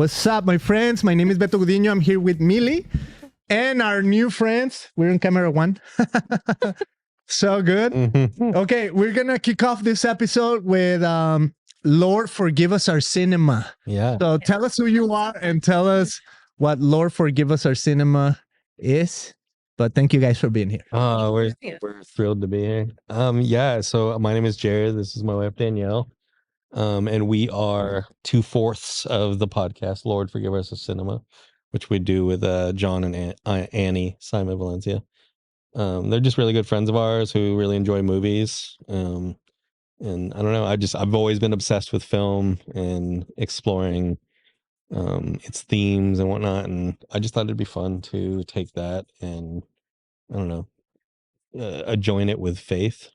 What's up, my friends? My name is Beto. I'm here with Mili and our new friends. We're on camera one. So good. Okay, we're going to kick off this episode with Lord, Forgive Us Our Cinema. Yeah. So tell us who you are and tell us what Lord, Forgive Us Our Cinema is. But thank you guys for being here. We're thrilled to be here. Yeah, so my name is Jarrad. This is my wife, Danielle. And we are 2/4 of the podcast, Lord, Forgive Us Our Cinema, which we do with John and Annie, Simon Valencia. They're just really good friends of ours who really enjoy movies. And I don't know, I've always been obsessed with film and exploring its themes and whatnot. And I just thought it'd be fun to take that and, I don't know, join it with faith,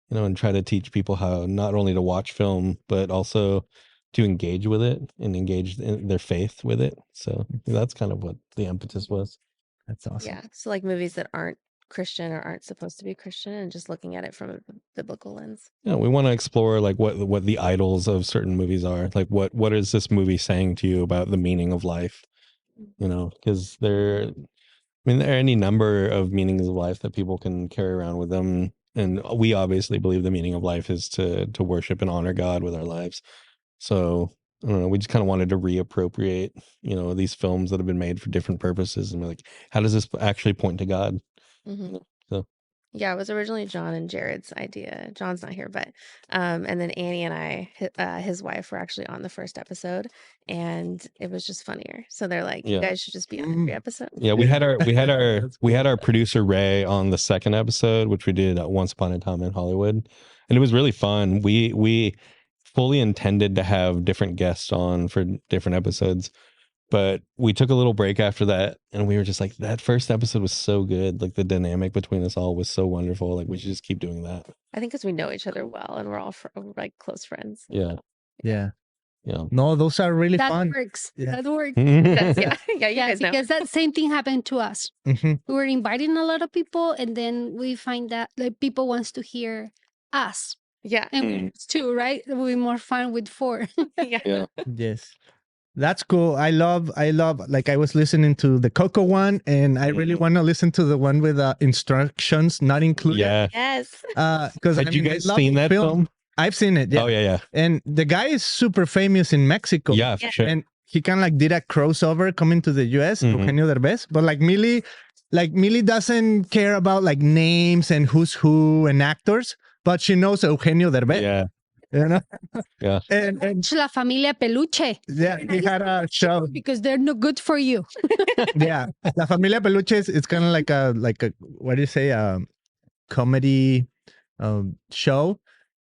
and try to teach people how not only to watch film, but also to engage with it and engage in their faith with it. So that's kind of what the impetus was. That's awesome. Yeah. So like movies that aren't Christian or aren't supposed to be Christian and just looking at it from a biblical lens. Yeah, we want to explore like what the idols of certain movies are. Like what is this movie saying to you about the meaning of life? Because there are any number of meanings of life that people can carry around with them. And we obviously believe the meaning of life is to worship and honor God with our lives. So I don't know, we just kind of wanted to reappropriate, these films that have been made for different purposes and be like, how does this actually point to God? Mm-hmm. So yeah, it was originally John and Jared's idea. John's not here, but and then Annie and I, his wife, were actually on the first episode, and it was just funnier. So they're like, you guys should just be on every episode. Yeah, we had our producer Ray on the second episode, which we did Once Upon a Time in Hollywood, and it was really fun. We fully intended to have different guests on for different episodes, but we took a little break after that, and we were just like, that first episode was so good. Like the dynamic between us all was so wonderful. Like we should just keep doing that. I think because we know each other well and we're all like close friends. Yeah. No, those are really fun. Works. Yeah. That works. Yeah, you guys know. Because that same thing happened to us. Mm-hmm. We were inviting a lot of people, and then we find that like people wants to hear us. Yeah. And it's two, right? It will be more fun with 4. Yeah. Yes. That's cool. I love, like I was listening to the Coco one, and I really want to listen to the one with instructions not included. Yeah. Yes. Because Had you guys seen that film? I've seen it. Yeah. Oh yeah. And the guy is super famous in Mexico. Yeah, for sure. And he kind of like did a crossover coming to the US, Eugenio Derbez. But like Mili doesn't care about like names and who's who and actors, but she knows Eugenio Derbez. Yeah. Yeah. And La Familia Peluche. yeah, he had a show. Because they're no good for you. Yeah. La Familia Peluche it's kind of like a what do you say, comedy show,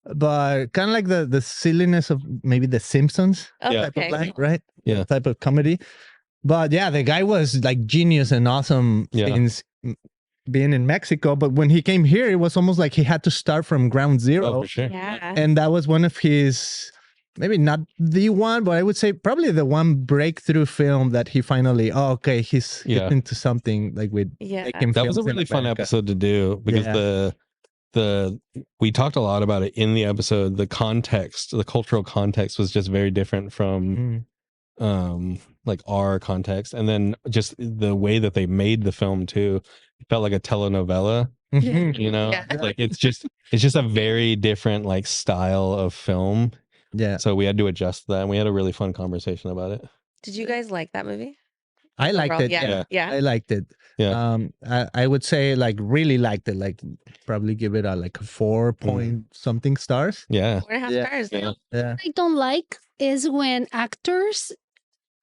but kind of like the silliness of maybe the Simpsons type of like, right? Yeah. Type of comedy. But yeah, the guy was like genius and awesome since being in Mexico. But when he came here, it was almost like he had to start from ground zero. Oh, for sure. Yeah. And that was one of his, maybe not the one, but I would say probably the one breakthrough film that he finally, he's getting to something like with making That was a films in really fun America. episode to do because we talked a lot about it in the episode. The context, the cultural context was just very different from like our context, and then just the way that they made the film too, it felt like a telenovela. Like it's just a very different like style of film. Yeah. So we had to adjust that, and we had a really fun conversation about it. Did you guys like that movie? I liked it. Yeah. I liked it. Yeah. I would say like really liked it. Like probably give it a 4 point something stars. Yeah. 4.5 stars. Yeah. Yeah. What I don't like is when actors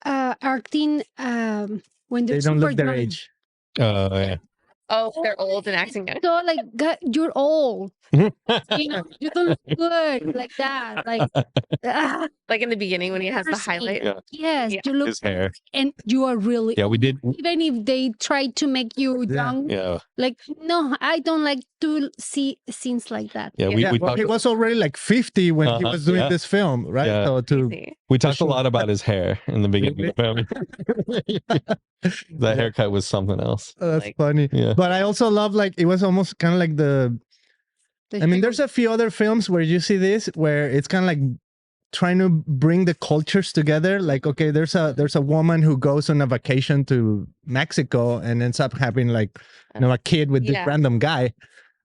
acting when They they're don't super look their young. age. Oh yeah. Oh, they're old and acting young. So like, God, you're old. You don't look good like that. Like, Like in the beginning when he has the highlight. Yeah. yes, Yeah. you look, His hair. and you are really. Yeah, we did. Even if they try to make you young, Yeah. like no, I don't like to see scenes like that. Yeah. Yeah, We well, talked. he was already like 50 when he was doing this film, right? Yeah. So Easy. We talked a lot about his hair in the beginning of the film. That haircut was something else. that's Like- funny. Yeah. But I also love like it was almost kind of like I mean, there's a few other films where you see this where it's kind of like trying to bring the cultures together. Like, okay, there's a woman who goes on a vacation to Mexico and ends up having like, a kid with this random guy,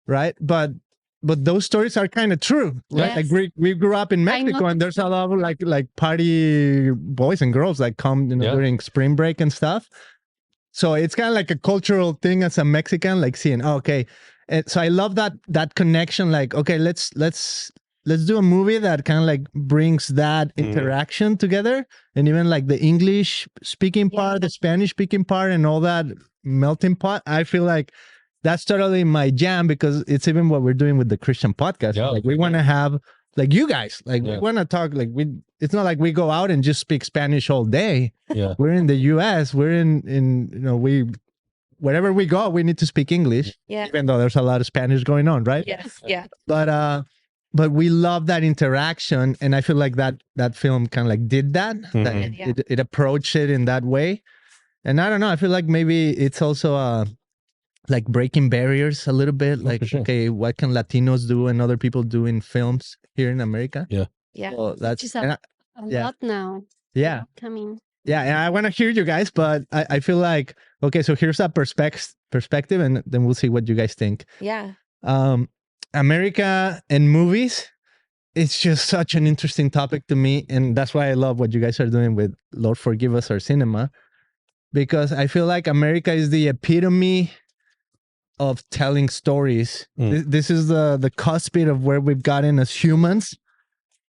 right? But those stories are kind of true, right? Yes. Like we grew up in Mexico, and there's a lot of like party boys and girls that come, during spring break and stuff. So it's kind of like a cultural thing as a Mexican, like seeing, okay. And so I love that connection. Like, okay, let's do a movie that kind of like brings that interaction together, and even like the English speaking part, the Spanish speaking part, and all that melting pot. I feel like that's totally my jam, because it's even what we're doing with the Christian podcast. Yeah. Like we want to have like you guys, like we want to talk, like it's not like we go out and just speak Spanish all day. Yeah. We're in the US, we're in wherever we go, we need to speak English. Yeah. Even though there's a lot of Spanish going on, right? Yes. Yeah. But we love that interaction, and I feel like that film kind of like did that. That it approached it in that way. And I don't know, I feel like maybe it's also like breaking barriers a little bit. Like, sure. Okay, what can Latinos do and other people do in films here in America? Yeah. So that's Which is a lot now. Yeah. Coming. Yeah, and I want to hear you guys, but I feel like, okay, so here's a perspective, and then we'll see what you guys think. Yeah. America and movies, it's just such an interesting topic to me, and that's why I love what you guys are doing with Lord Forgive Us Our Cinema, because I feel like America is the epitome of telling stories. This is the cuspid of where we've gotten as humans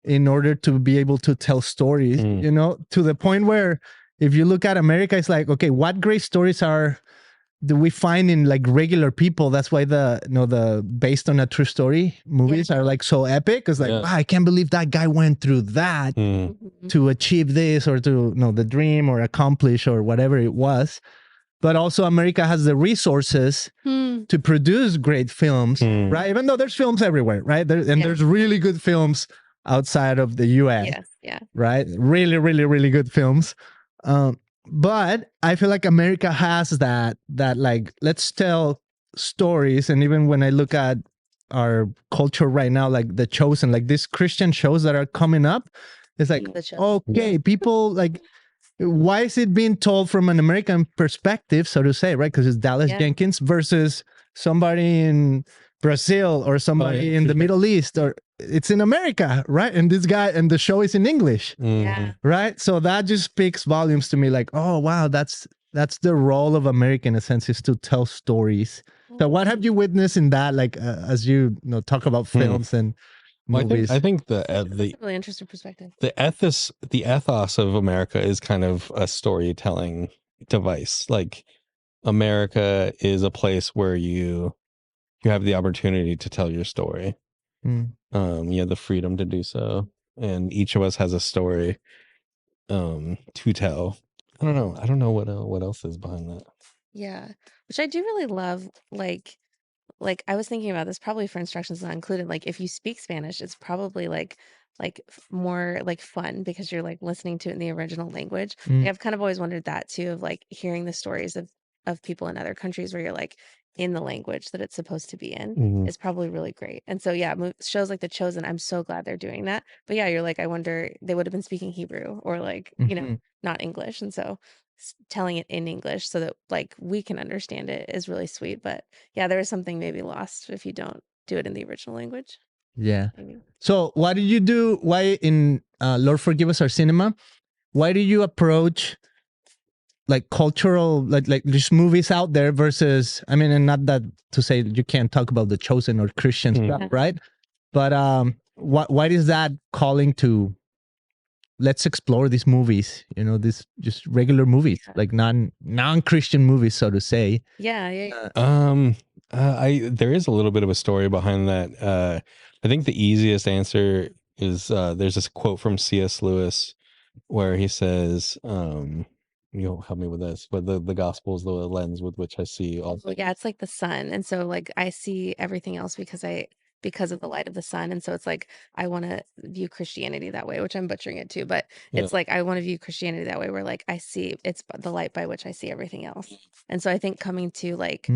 in order to be able to tell stories, to the point where if you look at America, it's like, okay, what great stories do we find in like regular people? That's why the based on a true story movies are like so epic. It's like, wow, I can't believe that guy went through that to achieve this, or to the dream or accomplish or whatever it was. But also America has the resources to produce great films, right? Even though there's films everywhere, right? There's really good films outside of the US. Yes, yeah. Right? Really, really, really good films. But I feel like America has that like, let's tell stories. And even when I look at our culture right now, like The Chosen, like these Christian shows that are coming up, it's like, okay, people like, why is it being told from an American perspective, so to say, right? Because it's Dallas Jenkins versus somebody in Brazil or somebody in the Middle East, or it's in America, right? And the show is in English, right? So that just speaks volumes to me. Like, oh wow, that's the role of America in a sense, is to tell stories. So what have you witnessed in that? Like as you talk about films and movies. I think the really interesting perspective. The ethos of America is kind of a storytelling device. Like America is a place where you have the opportunity to tell your story. You have the freedom to do so, and each of us has a story to tell. I don't know what else is behind that. Yeah, which I do really love. Like I was thinking about this, probably for instructions not included. Like if you speak Spanish, it's probably like more like fun because you're like listening to it in the original language. Like, I've kind of always wondered that too, of like hearing the stories of people in other countries where you're like in the language that it's supposed to be in is probably really great. And so yeah, shows like The Chosen, I'm so glad they're doing that. But yeah, you're like, I wonder, they would have been speaking Hebrew or like not English, and so telling it in English so that like we can understand it is really sweet. But yeah, there is something maybe lost if you don't do it in the original language. Yeah. Maybe. So what did you do? Why in Lord Forgive Us Our Cinema, why do you approach like cultural, like just movies out there versus, I mean, and not that to say you can't talk about The Chosen or Christian stuff, right? But what is that calling to, let's explore these movies, these just regular movies, like non-Christian movies, so to say. Yeah. There is a little bit of a story behind that. I think the easiest answer is there's this quote from C.S. Lewis where he says, you'll help me with this, but the gospel is the lens with which I see all. Well, yeah, it's like the sun, and so like I see everything else because of the light of the sun. And so it's like, I want to view Christianity that way, which I'm butchering it too, but it's like, I want to view Christianity that way, where like, I see it's the light by which I see everything else. And so I think coming to like,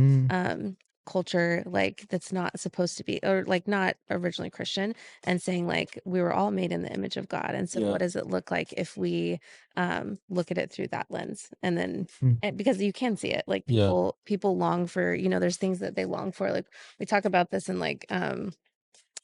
culture like that's not supposed to be, or like not originally Christian, and saying like we were all made in the image of God, and so what does it look like if we look at it through that lens? And then because you can see it, like people long for, you know, there's things that they long for, like we talk about this in like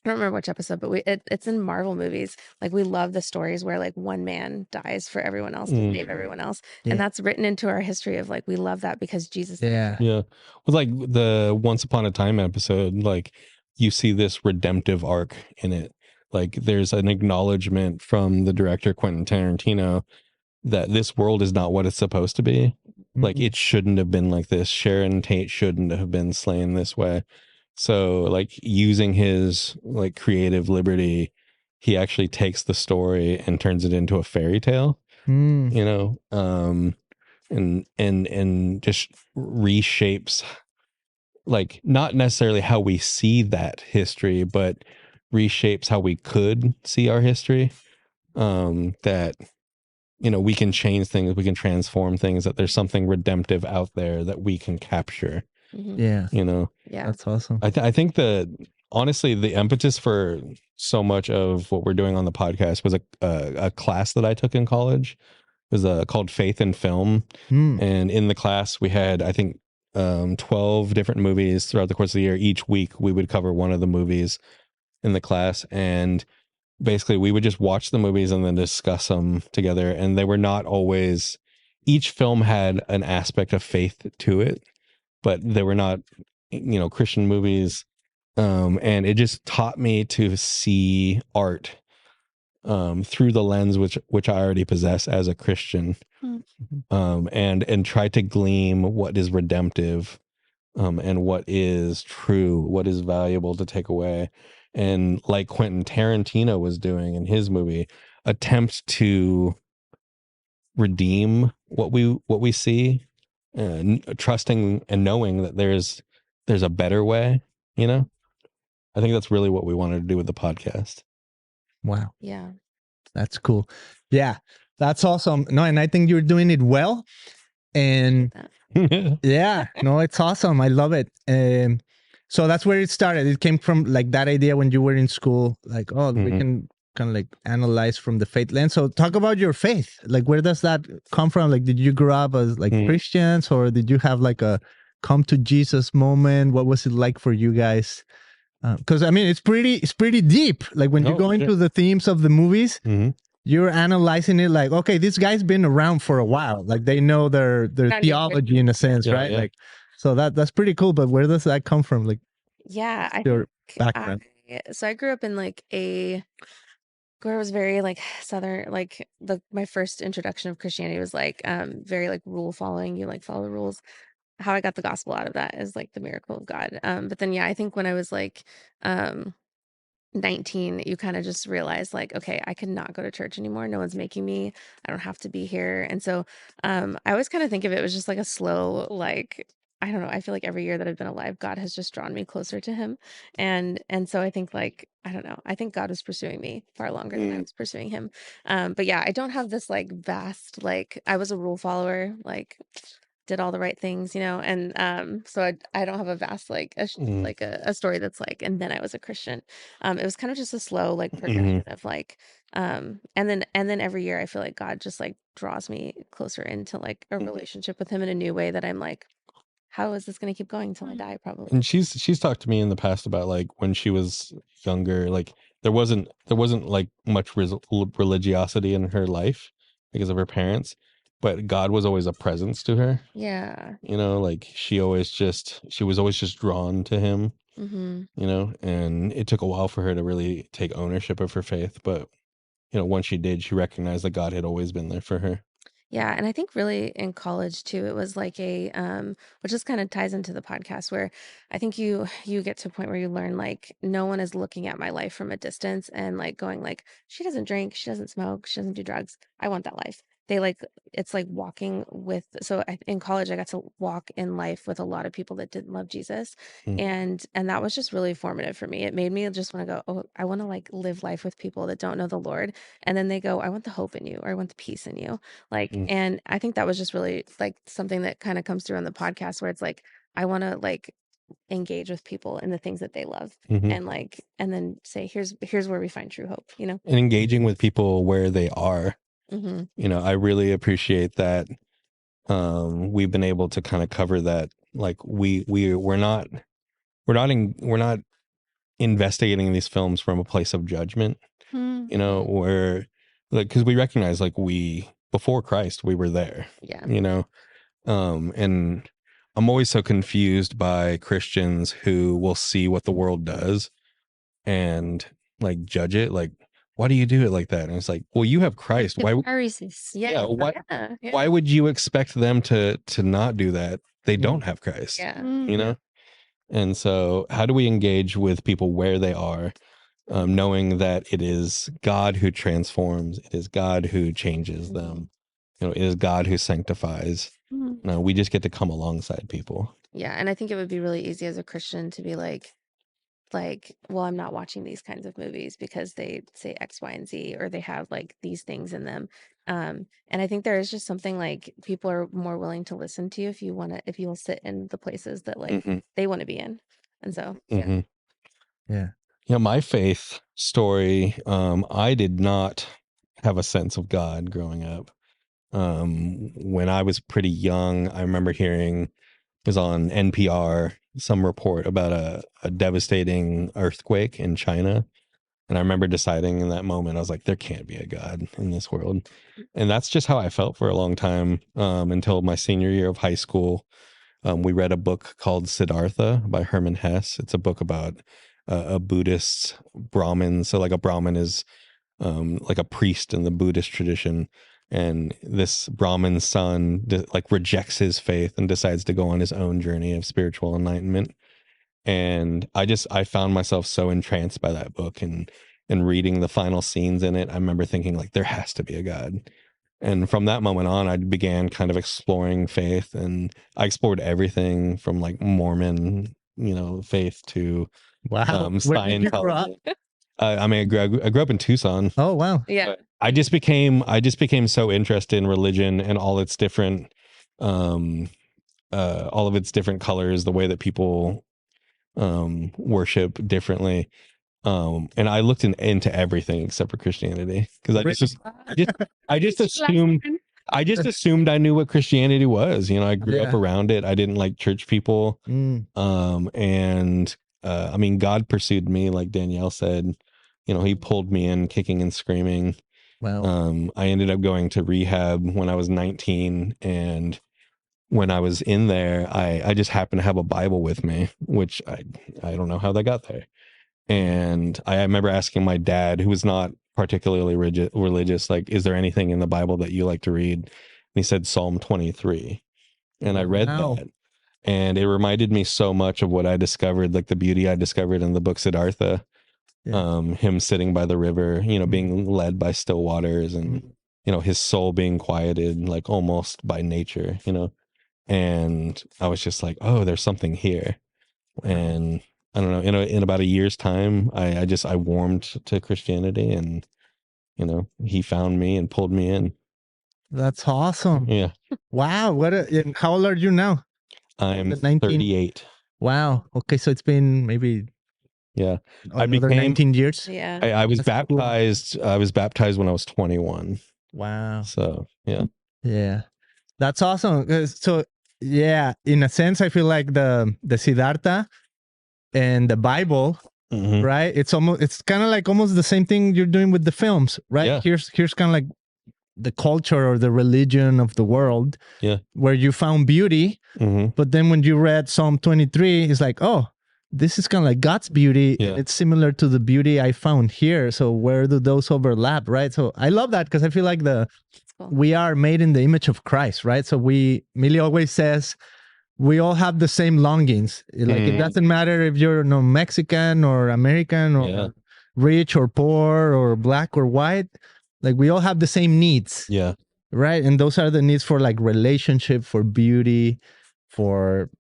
I don't remember which episode, but it's in Marvel movies. Like we love the stories where like one man dies for everyone else to save everyone else. And that's written into our history of like, we love that because Jesus. Yeah. With like the Once Upon a Time episode, like you see this redemptive arc in it. Like there's an acknowledgement from the director Quentin Tarantino that this world is not what it's supposed to be. Like it shouldn't have been like this. Sharon Tate shouldn't have been slain this way. So like using his like creative liberty, he actually takes the story and turns it into a fairy tale, you know, and just reshapes, like not necessarily how we see that history, but reshapes how we could see our history. That, you know, we can change things, we can transform things, that there's something redemptive out there that we can capture. Yeah. You know, that's awesome. I think that honestly, the impetus for so much of what we're doing on the podcast was a class that I took in college. It was called Faith in Film. And in the class we had, I think, 12 different movies throughout the course of the year. Each week we would cover one of the movies in the class, and basically we would just watch the movies and then discuss them together. And they were not always, each film had an aspect of faith to it, but they were not, you know, Christian movies. And it just taught me to see art through the lens which I already possess as a Christian, and try to glean what is redemptive, and what is true, what is valuable to take away. And like Quentin Tarantino was doing in his movie, attempt to redeem what we see, and trusting and knowing that there's a better way, you know. I think that's really what we wanted to do with the podcast. Wow. Yeah. That's cool. Yeah. That's awesome. No, and I think you're doing it well. And yeah, no, it's awesome. I love it. So that's where it started. It came from like that idea when you were in school, like, oh, we can kind of like analyze from the faith lens. So talk about your faith. Like, where does that come from? Like, did you grow up as like Christians, or did you have like a come to Jesus moment? What was it like for you guys? Because I mean, it's pretty deep. Like when you go into the themes of the movies, you're analyzing it like, okay, this guy's been around for a while. Like they know their theology in a sense, right? Like, so that's pretty cool. But where does that come from? Like, your background. So I grew up in like where it was very like Southern, like my first introduction of Christianity was like very like rule following. You like follow the rules. How I got the gospel out of that is like the miracle of God. But then, I think when I was like 19, you kind of just realize like, okay, I could not go to church anymore. No one's making me. I don't have to be here. And so I always kind of think of it as just like a slow, like, I don't know. I feel like every year that I've been alive, God has just drawn me closer to him. And so I think like, I don't know. I think God was pursuing me far longer than I was pursuing him. But yeah, I don't have this like vast, like I was a rule follower, like did all the right things, you know, and so I don't have a vast like a story that's like, and then I was a Christian. It was kind of just a slow like progression of like and then every year I feel like God just like draws me closer into like a relationship with him in a new way that I'm like, how is this going to keep going until I die? Probably. And she's talked to me in the past about like when she was younger, like there wasn't like much religiosity in her life because of her parents, but God was always a presence to her. Yeah. You know, like she was always just drawn to him, you know, and it took a while for her to really take ownership of her faith. But, you know, once she did, she recognized that God had always been there for her. Yeah, and I think really in college too, it was like a which just kind of ties into the podcast, where I think you get to a point where you learn like no one is looking at my life from a distance and like going like, she doesn't drink, she doesn't smoke, she doesn't do drugs. I want that life. They like, it's like walking with, so in college I got to walk in life with a lot of people that didn't love Jesus, and that was just really formative for me. It made me just want to go, oh, I want to like live life with people that don't know the Lord, and then they go, I want the hope in you, or I want the peace in you. Like, and I think that was just really like something that kind of comes through on the podcast, where it's like, I want to like engage with people in the things that they love, and then say, here's where we find true hope, and engaging with people where they are. I really appreciate that. We've been able to kind of cover that. Like we're not investigating these films from a place of judgment, where, like, because we recognize, like, before Christ, we were there, and I'm always so confused by Christians who will see what the world does and like judge it, like, why do you do it like that? And it's like, well, you have Christ. Why? Why would you expect them to not do that? They don't have Christ, And so, how do we engage with people where they are, knowing that it is God who transforms, it is God who changes them, it is God who sanctifies. No, we just get to come alongside people. Yeah, and I think it would be really easy as a Christian to be like, well, I'm not watching these kinds of movies because they say X, Y, and Z, or they have like these things in them. And I think there is just something like people are more willing to listen to you if you'll sit in the places that like they want to be in. And so, yeah. My faith story, I did not have a sense of God growing up. When I was pretty young, I remember hearing, it was on NPR, some report about a devastating earthquake in China. And I remember deciding in that moment, I was like, there can't be a God in this world. And that's just how I felt for a long time, until my senior year of high school. We read a book called Siddhartha by Hermann Hesse. It's a book about a Buddhist Brahmin. So like a Brahmin is like a priest in the Buddhist tradition. And this Brahmin's son like rejects his faith and decides to go on his own journey of spiritual enlightenment. And I found myself so entranced by that book and reading the final scenes in it. I remember thinking, like, there has to be a God. And from that moment on, I began kind of exploring faith, and I explored everything from like Mormon, faith to Scientology. I grew up in Tucson. Oh, wow. Yeah. I just became so interested in religion and all its different, all of its different colors, the way that people worship differently. And I looked into everything except for Christianity, because I just assumed I knew what Christianity was. I grew up around it. I didn't like church people. And I mean, God pursued me, like Danielle said. He pulled me in kicking and screaming. Wow. I ended up going to rehab when I was 19, and when I was in there, I just happened to have a Bible with me, which I don't know how that got there. And I remember asking my dad, who was not particularly religious, like, is there anything in the Bible that you like to read? And he said Psalm 23. And I read that. And it reminded me so much of what I discovered, like the beauty I discovered in the book Siddhartha. Him sitting by the river, being led by still waters, and, his soul being quieted, like almost by nature, And I was just like, oh, there's something here. And I don't know, in about a year's time, I warmed to Christianity, and, he found me and pulled me in. That's awesome. Yeah. Wow. How old are you now? I'm 38. Wow. Okay. So it's been maybe another 19 years. Yeah. I was baptized. Cool. I was baptized when I was 21. Wow. So, yeah. Yeah. That's awesome. So, yeah, in a sense, I feel like the Siddhartha and the Bible, right? It's kind of like almost the same thing you're doing with the films, right? Yeah. Here's kind of like the culture or the religion of the world, where you found beauty. But then when you read Psalm 23, it's like, oh, this is kind of like God's beauty. And it's similar to the beauty I found here. So where do those overlap, right? So I love that, because I feel like we are made in the image of Christ, right? So Mili always says, we all have the same longings. Like it doesn't matter if you're Mexican or American or rich or poor or black or white. Like we all have the same needs. Yeah. Right. And those are the needs for like relationship, for beauty, for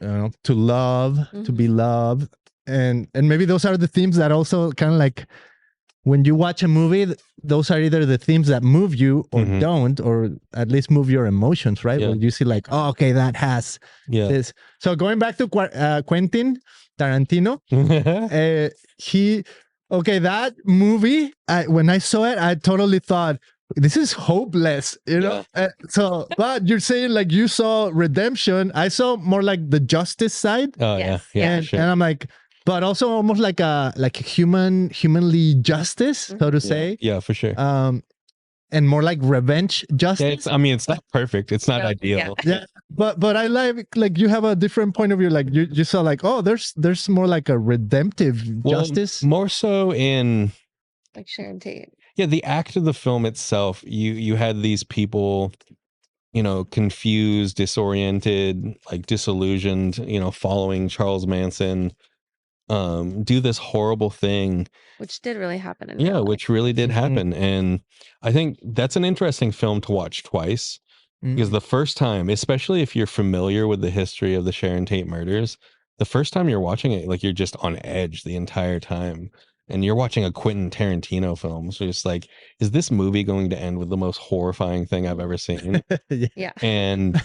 to love, to be loved. And maybe those are the themes that also kind of like when you watch a movie, those are either the themes that move you or Mhm. don't, or at least move your emotions, right? Yeah. Where you see like, oh, okay, that has this. So going back to Quentin Tarantino, that movie, when I saw it, I totally thought, this is hopeless, you know? But you're saying like you saw redemption. I saw more like the justice side. Oh Yes. yeah. And, Sure. and I'm like, but also almost like a humanly justice, so to say. Yeah, for sure. And more like revenge justice. It's not perfect. It's not ideal. Yeah. But I like you have a different point of view. Like you saw like, oh, there's more like a redemptive justice. More so in like Sharon Tate. Yeah, the act of the film itself, you had these people, confused, disoriented, like disillusioned, following Charles Manson, do this horrible thing. Which did really happen in real life. Which really did happen. And I think that's an interesting film to watch twice. Because the first time, especially if you're familiar with the history of the Sharon Tate murders, the first time you're watching it, like you're just on edge the entire time. And you're watching a Quentin Tarantino film. So it's like, is this movie going to end with the most horrifying thing I've ever seen? Yeah. And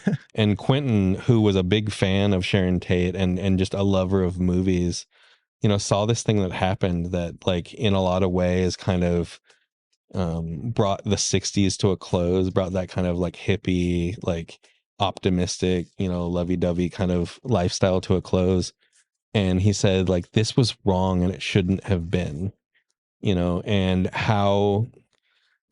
Quentin, who was a big fan of Sharon Tate and just a lover of movies, saw this thing that happened that, like, in a lot of ways kind of brought the 60s to a close, brought that kind of like hippie, like optimistic, lovey-dovey kind of lifestyle to a close. And he said, like, this was wrong and it shouldn't have been, and how,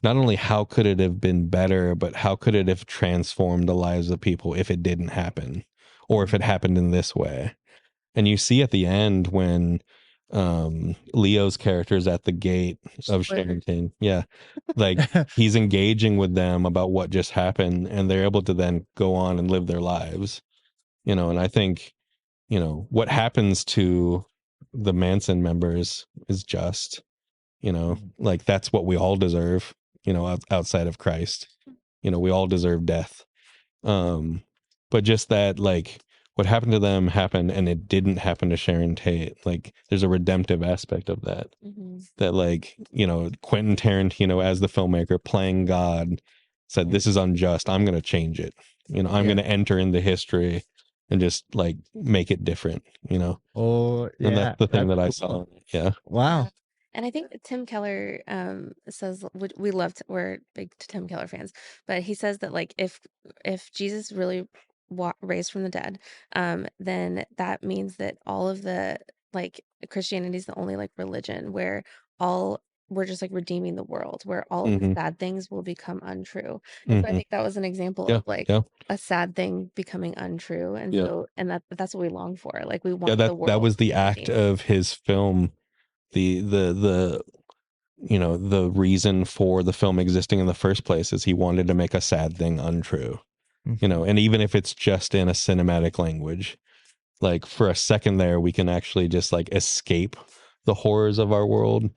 not only how could it have been better, but how could it have transformed the lives of people if it didn't happen, or if it happened in this way. And you see at the end when Leo's character is at the gate of Sharon Tate. Yeah. Like he's engaging with them about what just happened, and they're able to then go on and live their lives. And I think, what happens to the Manson members is just, like that's what we all deserve, outside of Christ. We all deserve death. But just that, like, what happened to them happened, and it didn't happen to Sharon Tate. Like, there's a redemptive aspect of that. That, like, Quentin Tarantino, as the filmmaker playing God, said, this is unjust. I'm going to change it. I'm going to enter into history and just like make it different, Oh, yeah. And that's the thing that I saw. Yeah. Wow. And I think Tim Keller says we're big Tim Keller fans, but he says that like if Jesus really raised from the dead, then that means that all of the like Christianity is the only like religion where we're just like redeeming the world, where all of the sad things will become untrue. And so I think that was an example of like a sad thing becoming untrue, and so that's what we long for. Like we want the world. That was the act of his film. The reason for the film existing in the first place is he wanted to make a sad thing untrue. And even if it's just in a cinematic language, like for a second there, we can actually just like escape the horrors of our world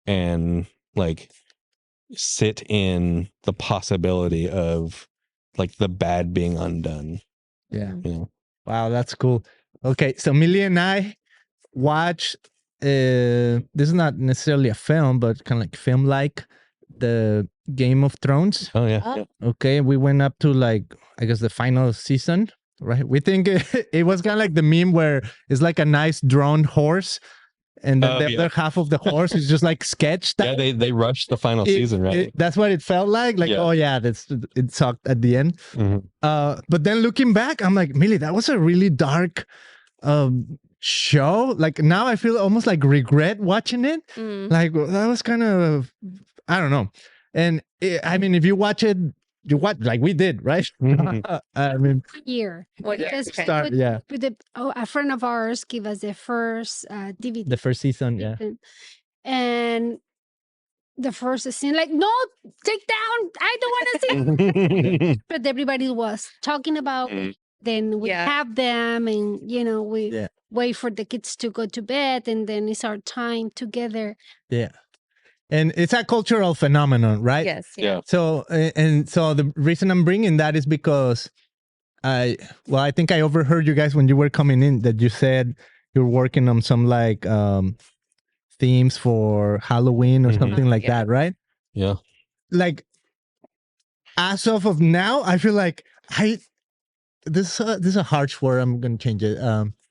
and like sit in the possibility of like the bad being undone. Yeah. Wow, that's cool. Okay, so Mili and I watched this is not necessarily a film, but kind of like film like the Game of Thrones. Oh yeah. Okay, we went up to like, I guess, the final season, right? We think it was kind of like the meme where it's like a nice drawn horse, and then the other half of the horse is just like sketched. Yeah, they rushed the final season, right? That's what it felt like. Like, oh yeah, it sucked at the end. But then looking back, I'm like, Mili, that was a really dark show. Like now I feel almost like regret watching it. Like that was kind of, I don't know. And I mean, if you watch it, you watch like we did, right? I mean, year. Because a friend of ours gave us the first DVD. The first season, yeah. And the first scene, like, no, take down. I don't want to see. But everybody was talking about it. Then we have them, and we wait for the kids to go to bed, and then it's our time together. Yeah. And it's a cultural phenomenon, right? Yes. Yeah. So, so the reason I'm bringing that is because I think I overheard you guys when you were coming in that you said you're working on some like themes for Halloween or something like that, right? Yeah. Like, as of now, I feel like this is a harsh word. I'm gonna change it.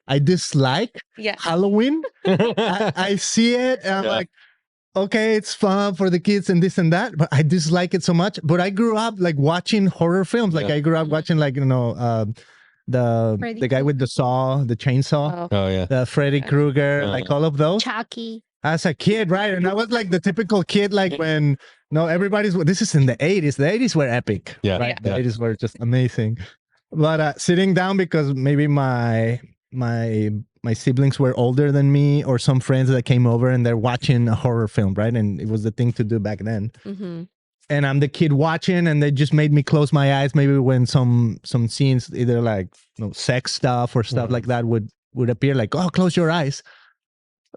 I dislike Halloween. I see it and I'm like, okay, it's fun for the kids and this and that, but I dislike it so much. But I grew up like watching horror films. Like I grew up watching like, you know, the guy with the chainsaw. Oh yeah. The Freddy Krueger, like all of those. Chucky. As a kid, right? And I was like the typical kid, like when this is in the 80s. The 80s were epic. Yeah. Right. The 80s were just amazing. But sitting down because maybe my siblings were older than me, or some friends that came over and they're watching a horror film, right? And it was the thing to do back then. Mm-hmm. And I'm the kid watching, and they just made me close my eyes. Maybe when some scenes, either like sex stuff or stuff like that, would appear, like, oh, close your eyes.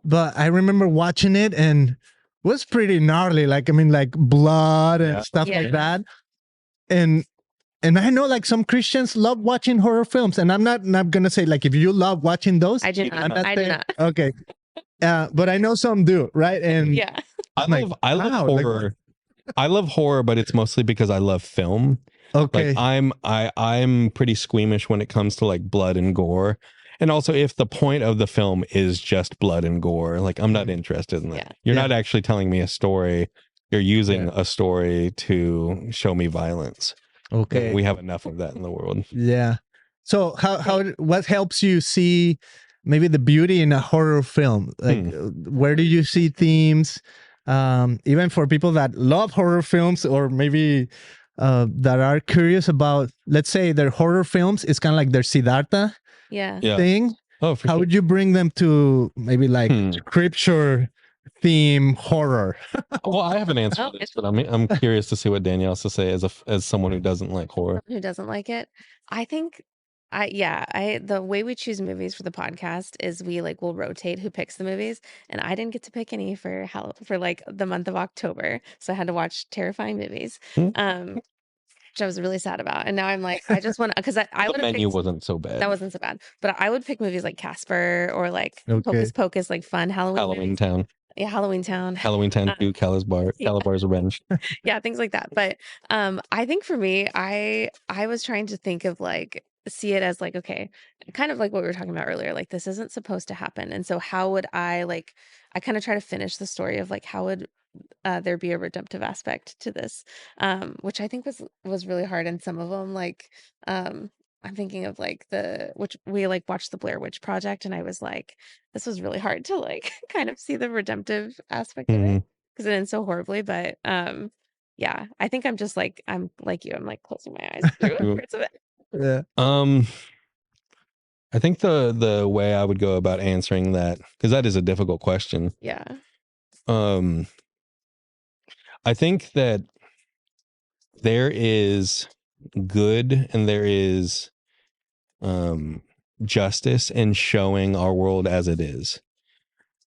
But I remember watching it, and it was pretty gnarly. Like, I mean, like blood and stuff like that. And I know like some Christians love watching horror films, and I'm not gonna say like if you love watching those. I do not. I do not. Okay, but I know some do, right? And I love horror. Like, I love horror, but it's mostly because I love film. Okay, like I'm pretty squeamish when it comes to like blood and gore. And also, if the point of the film is just blood and gore, like I'm not interested in that. You're not actually telling me a story. You're using a story to show me violence. Okay, we have enough of that in the world. Yeah. So what helps you see maybe the beauty in a horror film? Like, where do you see themes? Even for people that love horror films, or maybe that are curious about, let's say, their horror films, it's kind of like their Siddhartha thing. Oh, how would you bring them to maybe like scripture theme horror? Well, I have an answer for this, but I'm curious to see what Danielle has to say as someone who doesn't like horror. Who doesn't like it? I think the way we choose movies for the podcast is we'll rotate who picks the movies, and I didn't get to pick any for like the month of October, so I had to watch terrifying movies. Which I was really sad about. And now I'm like, I just want to, because I would have menu wasn't so bad. That wasn't so bad. But I would pick movies like Casper or like Hocus Pocus, like fun Halloween Town. Yeah, Halloween Town. Halloween Town 2, Calabar's Revenge. Yeah, things like that. But I think for me, I was trying to think of like, see it as like, okay, kind of like what we were talking about earlier, like this isn't supposed to happen. And so how would I kind of try to finish the story of like, how would there be a redemptive aspect to this, which I think was really hard. And some of them, like I'm thinking of like which we like watched the Blair Witch Project, and I was like, this was really hard to like kind of see the redemptive aspect of it because it ends so horribly. But yeah, I think I'm just like, I'm like you, I'm like closing my eyes through parts of it. Yeah. I think the way I would go about answering that, because that is a difficult question. Yeah. I think that there is good and there is justice in showing our world as it is.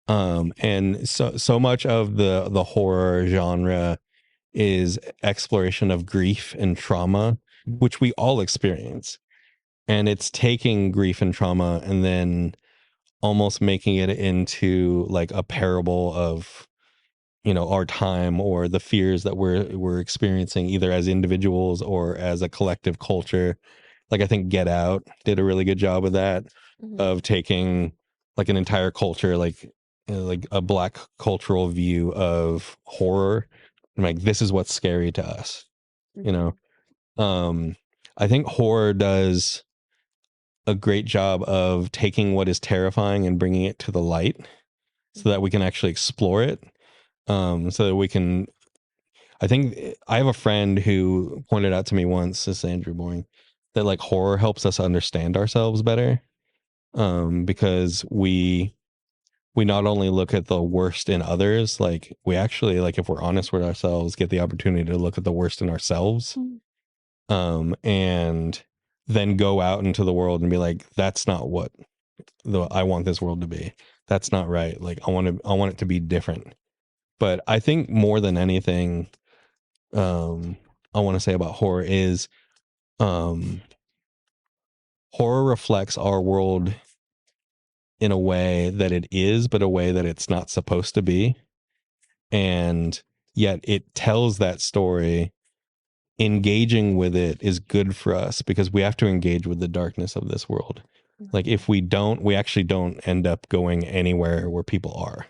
And so much of the horror genre is exploration of grief and trauma, which we all experience. And it's taking grief and trauma and then almost making it into like a parable of, our time or the fears that we're experiencing either as individuals or as a collective culture. Like I think Get Out did a really good job of that, of taking like an entire culture, like a Black cultural view of horror. And like, this is what's scary to us, I think horror does a great job of taking what is terrifying and bringing it to the light so that we can actually explore it. So that we can, I think I have a friend who pointed out to me once, this is Andrew Boring, that like horror helps us understand ourselves better. Because we not only look at the worst in others, like we actually, like if we're honest with ourselves, get the opportunity to look at the worst in ourselves. And then go out into the world and be like, that's not what I want this world to be. That's not right. Like I want it to be different. But I think more than anything, I want to say about horror is, horror reflects our world in a way that it is, but a way that it's not supposed to be. And yet it tells that story. Engaging with it is good for us because we have to engage with the darkness of this world. Like if we don't, we actually don't end up going anywhere where people are.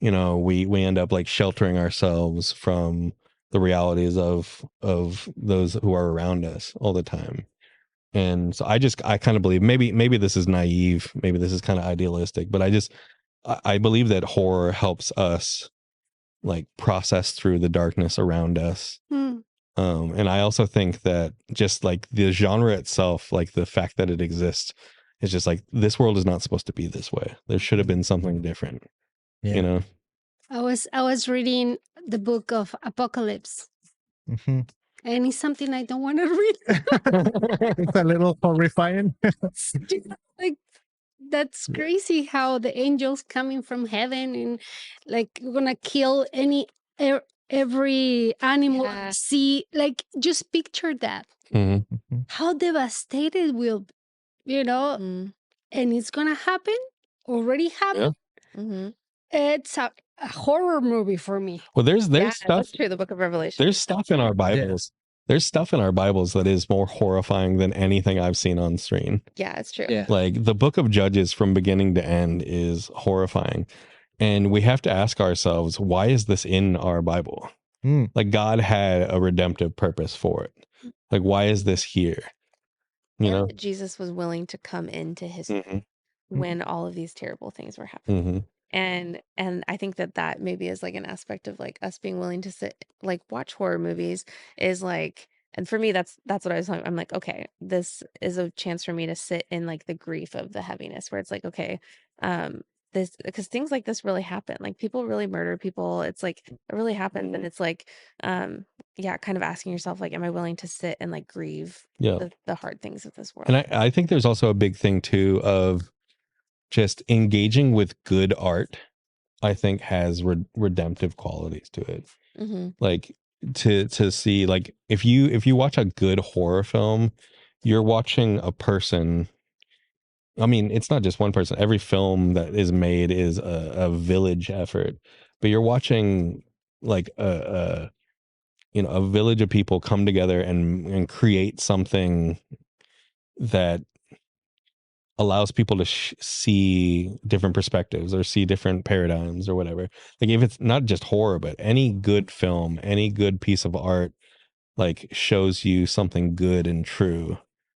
You know, we end up like sheltering ourselves from the realities of those who are around us all the time. And so I kind of believe maybe this is naive, maybe this is kind of idealistic, but I believe that horror helps us like process through the darkness around us. And I also think that just like the genre itself, like the fact that it exists, is just like this world is not supposed to be this way. There should have been something different. Yeah. You know, I was reading the book of Apocalypse, and it's something I don't want to read. It's a little horrifying. Like that's crazy how the angels coming from heaven and like gonna kill every animal see, like just picture that. How devastated will, you know, and it's gonna happen, already happened. It's a horror movie for me. Well, there's stuff. That's true. The Book of Revelation. There's stuff in our Bibles. There's stuff in our Bibles that is more horrifying than anything I've seen on screen. Yeah, it's true. Yeah. Like the book of Judges from beginning to end is horrifying. And we have to ask ourselves, why is this in our Bible? Like God had a redemptive purpose for it. Like, why is this here? You know, Jesus was willing to come into history when all of these terrible things were happening. And I think that maybe is like an aspect of like us being willing to sit, like watch horror movies is like, and for me, that's what I was talking. I'm like, okay, this is a chance for me to sit in like the grief of the heaviness where it's like, okay, this, because things like this really happen. Like people really murder people. It's like, it really happens. And it's like, yeah, kind of asking yourself, like, am I willing to sit and like grieve the hard things of this world? And I think there's also a big thing too of just engaging with good art. I think has redemptive qualities to it. Like to see, like if you watch a good horror film, you're watching a person. I mean, it's not just one person. Every film that is made is a village effort, but you're watching like a village of people come together and create something that allows people to see different perspectives or see different paradigms or whatever. Like if it's not just horror, but any good film, any good piece of art, like shows you something good and true.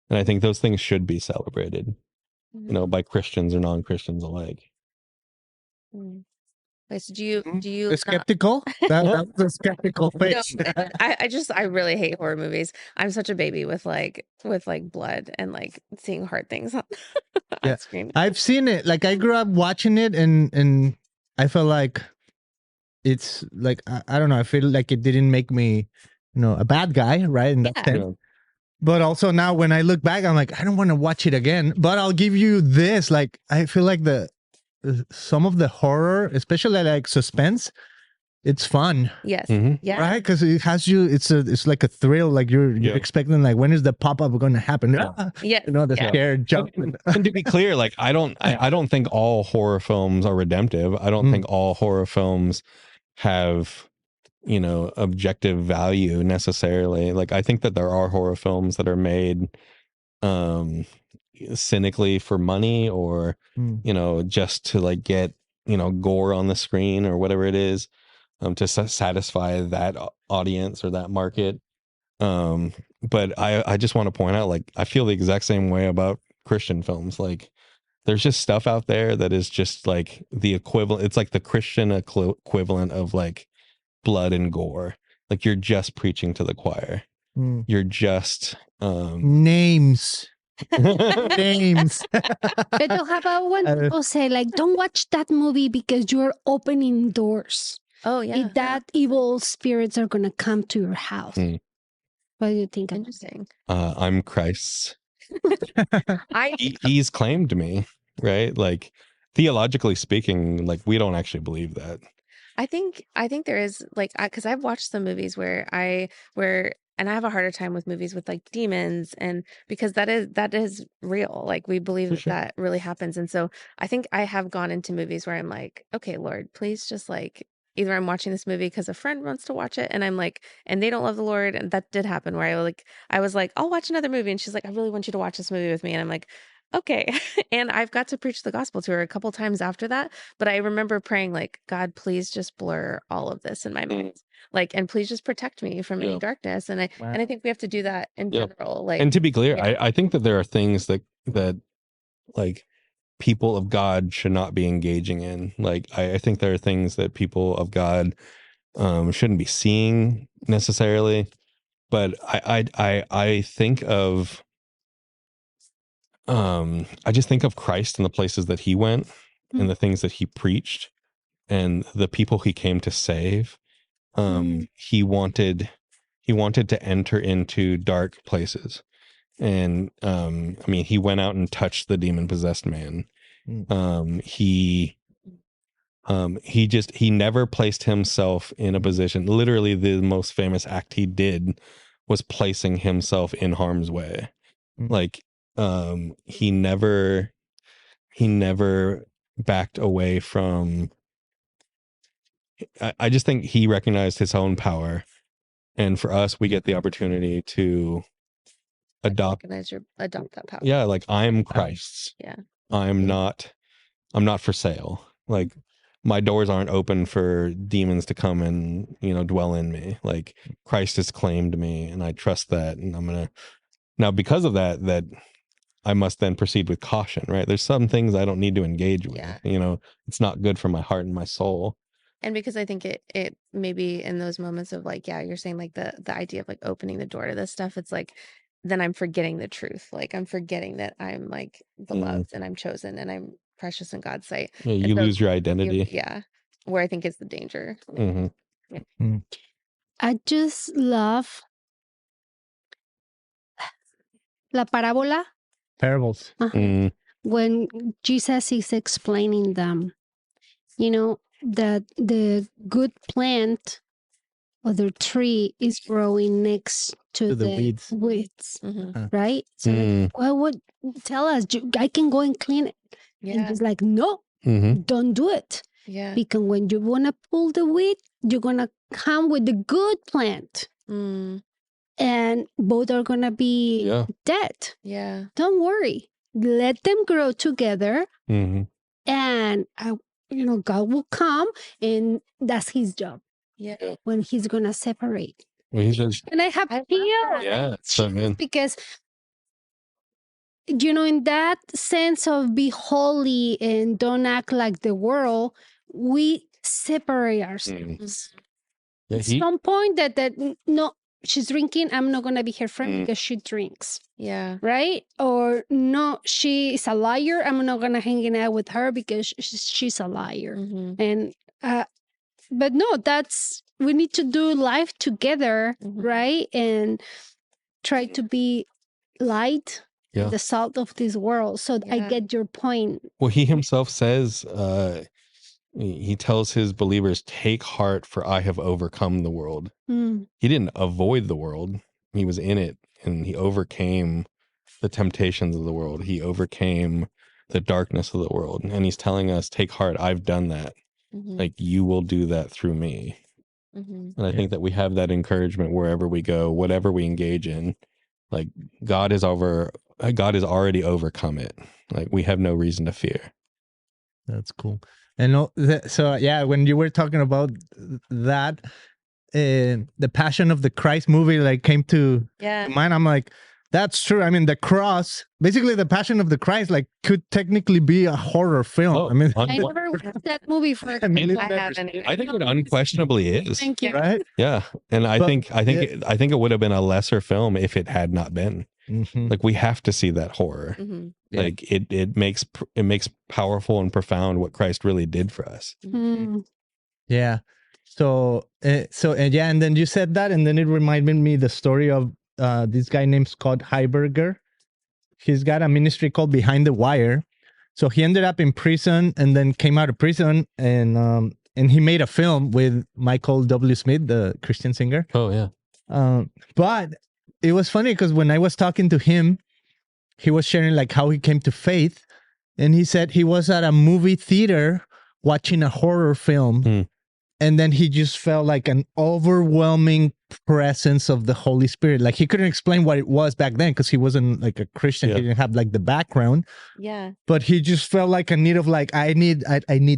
And I think those things should be celebrated, you know, by Christians or non-Christians alike. So do you skeptical? That was a skeptical face. No, I really hate horror movies. I'm such a baby with like blood and like seeing hard things on screen. I've seen it. Like I grew up watching it and I felt like it's like I don't know, I feel like it didn't make me, you know, a bad guy, right? In that sense. But also now when I look back, I'm like, I don't want to watch it again. But I'll give you this. Like I feel like some of the horror, especially like suspense, it's fun. Yes. Yeah. Right? Because it has you. It's like a thrill. Like you're expecting. Like when is the pop up going to happen? Yeah. You know, the scare jump. And to be clear, like I don't think all horror films are redemptive. I don't think all horror films have, you know, objective value necessarily. Like I think that there are horror films that are made cynically for money or you know, just to like get, you know, gore on the screen or whatever it is, to satisfy that audience or that market. But I just want to point out, like I feel the exact same way about Christian films. Like there's just stuff out there that is just like the equivalent. It's like the Christian equivalent of like blood and gore. Like you're just preaching to the choir. You're just names. Names. Beto, how about when people say like, don't watch that movie because you're opening doors. Oh yeah. That evil spirits are gonna come to your house. What do you think? Interesting. I'm Christ's. He's claimed me, right? Like theologically speaking, like we don't actually believe that. I think there is like, because I've watched some movies where and I have a harder time with movies with like demons, and because that is real. Like we believe that really happens. And so I think I have gone into movies where I'm like, okay, Lord, please just like either I'm watching this movie because a friend wants to watch it, and I'm like, and they don't love the Lord, and that did happen where I was like, I'll watch another movie, and she's like, I really want you to watch this movie with me, and I'm like, okay. And I've got to preach the gospel to her a couple times after that. But I remember praying like, God, please just blur all of this in my mind. Like, and please just protect me from any darkness. And I think we have to do that in general. Like, and to be clear, I think that there are things that like people of God should not be engaging in. Like, I think there are things that people of God shouldn't be seeing necessarily. But I think of I just think of Christ and the places that he went and the things that he preached and the people he came to save. He wanted to enter into dark places. And I mean, he went out and touched the demon-possessed man. He never placed himself in a position. Literally, the most famous act he did was placing himself in harm's way. Like, he never backed away from. I just think he recognized his own power, and for us, we get the opportunity to adopt that power. Yeah, like, I'm Christ's. Yeah, I'm not for sale. Like, my doors aren't open for demons to come and, dwell in me. Like, Christ has claimed me, and I trust that. And I'm gonna now, because of that I must then proceed with caution, right? There's some things I don't need to engage with. It's not good for my heart and my soul. And because I think it maybe in those moments of like, you're saying like the idea of like opening the door to this stuff, it's like, then I'm forgetting the truth. Like, I'm forgetting that I'm like beloved and I'm chosen and I'm precious in God's sight. Yeah, you lose your identity. Where I think is the danger. I just love la parábola. Parables. When Jesus is explaining them, that the good plant or the tree is growing next to the weeds, right? So what would tell us? I can go and clean it. And he's like, no, don't do it. Yeah. Because when you want to pull the weed, you're going to come with the good plant. And both are going to be dead. Yeah. Don't worry. Let them grow together. And, God will come, and that's his job. Yeah. When he's going to separate. Well, he's just, and I have fear. Yeah, so good. Because, in that sense of be holy and don't act like the world, we separate ourselves. At some point that no, she's drinking, I'm not going to be her friend because she drinks. Yeah. Right? Or no, she is a liar. I'm not going to hang out with her because she's a liar. And, but no, we need to do life together, right? And try to be light, the salt of this world. So I get your point. Well, he himself says, he tells his believers, take heart, for I have overcome the world. He didn't avoid the world. He was in it, and he overcame the temptations of the world. He overcame the darkness of the world. And he's telling us, take heart, I've done that. Like, you will do that through me. And I think that we have that encouragement wherever we go, whatever we engage in. Like, God has already overcome it. Like, we have no reason to fear. That's cool. And so, when you were talking about that, the Passion of the Christ movie like came to mind. I'm like, that's true. I mean, the cross, basically the Passion of the Christ, like could technically be a horror film. Oh, I mean, I never watched that movie for. I haven't. I think it unquestionably is. Thank you. right? Yeah, and I think it would have been a lesser film if it had not been. Like, we have to see that horror. Like, it makes powerful and profound what Christ really did for us. Yeah. So and then you said that, and then it reminded me the story of this guy named Scott Heiberger. He's got a ministry called Behind the Wire. So he ended up in prison and then came out of prison, and he made a film with Michael W. Smith, the Christian singer. Oh yeah. But it was funny because when I was talking to him, he was sharing like how he came to faith, and he said he was at a movie theater watching a horror film. and then he just felt like an overwhelming presence of the Holy Spirit. Like he couldn't explain what it was back then because he wasn't like a Christian. He didn't have like the background. Yeah. But he just felt like a need of like, I need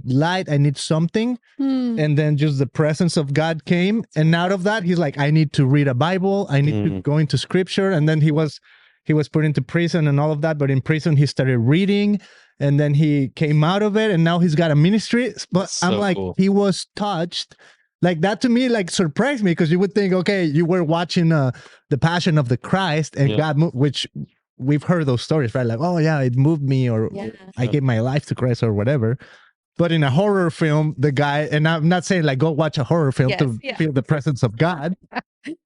light. I need something. And then just the presence of God came. And out of that, he's like, I need to read a Bible. I need to go into scripture. And then he was put into prison and all of that. But in prison, he started reading. And then he came out of it, and now he's got a ministry. But so I'm like, cool. He was touched. Like that to me, like surprised me because you would think, okay, you were watching the Passion of the Christ, and God moved, which we've heard those stories, right? Like, oh yeah, it moved me, or I gave my life to Christ, or whatever. But in a horror film, the guy, and I'm not saying like go watch a horror film to feel the presence of God,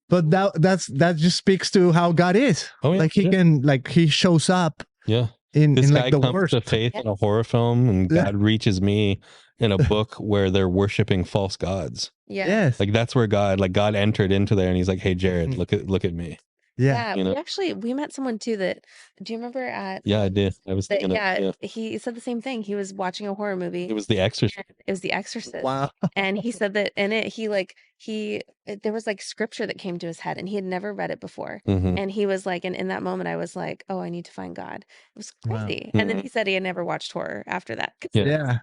but that just speaks to how God is. Oh, yeah, like he can, like he shows up. Yeah. This guy like the comes worst. to faith in a horror film, and God reaches me in a book where they're worshiping false gods. Yeah. Yes. Like that's where God entered into there, and he's like, "Hey, Jarrad, look at me." Yeah. You know? We met someone too that, do you remember at? Yeah, I did. I was thinking he said the same thing. He was watching a horror movie. It was The Exorcist. It was The Exorcist. Wow. And he said that in it, there was like scripture that came to his head, and he had never read it before. And he was like, and in that moment, I was like, oh, I need to find God. It was crazy. Wow. And then he said he had never watched horror after that. Yeah.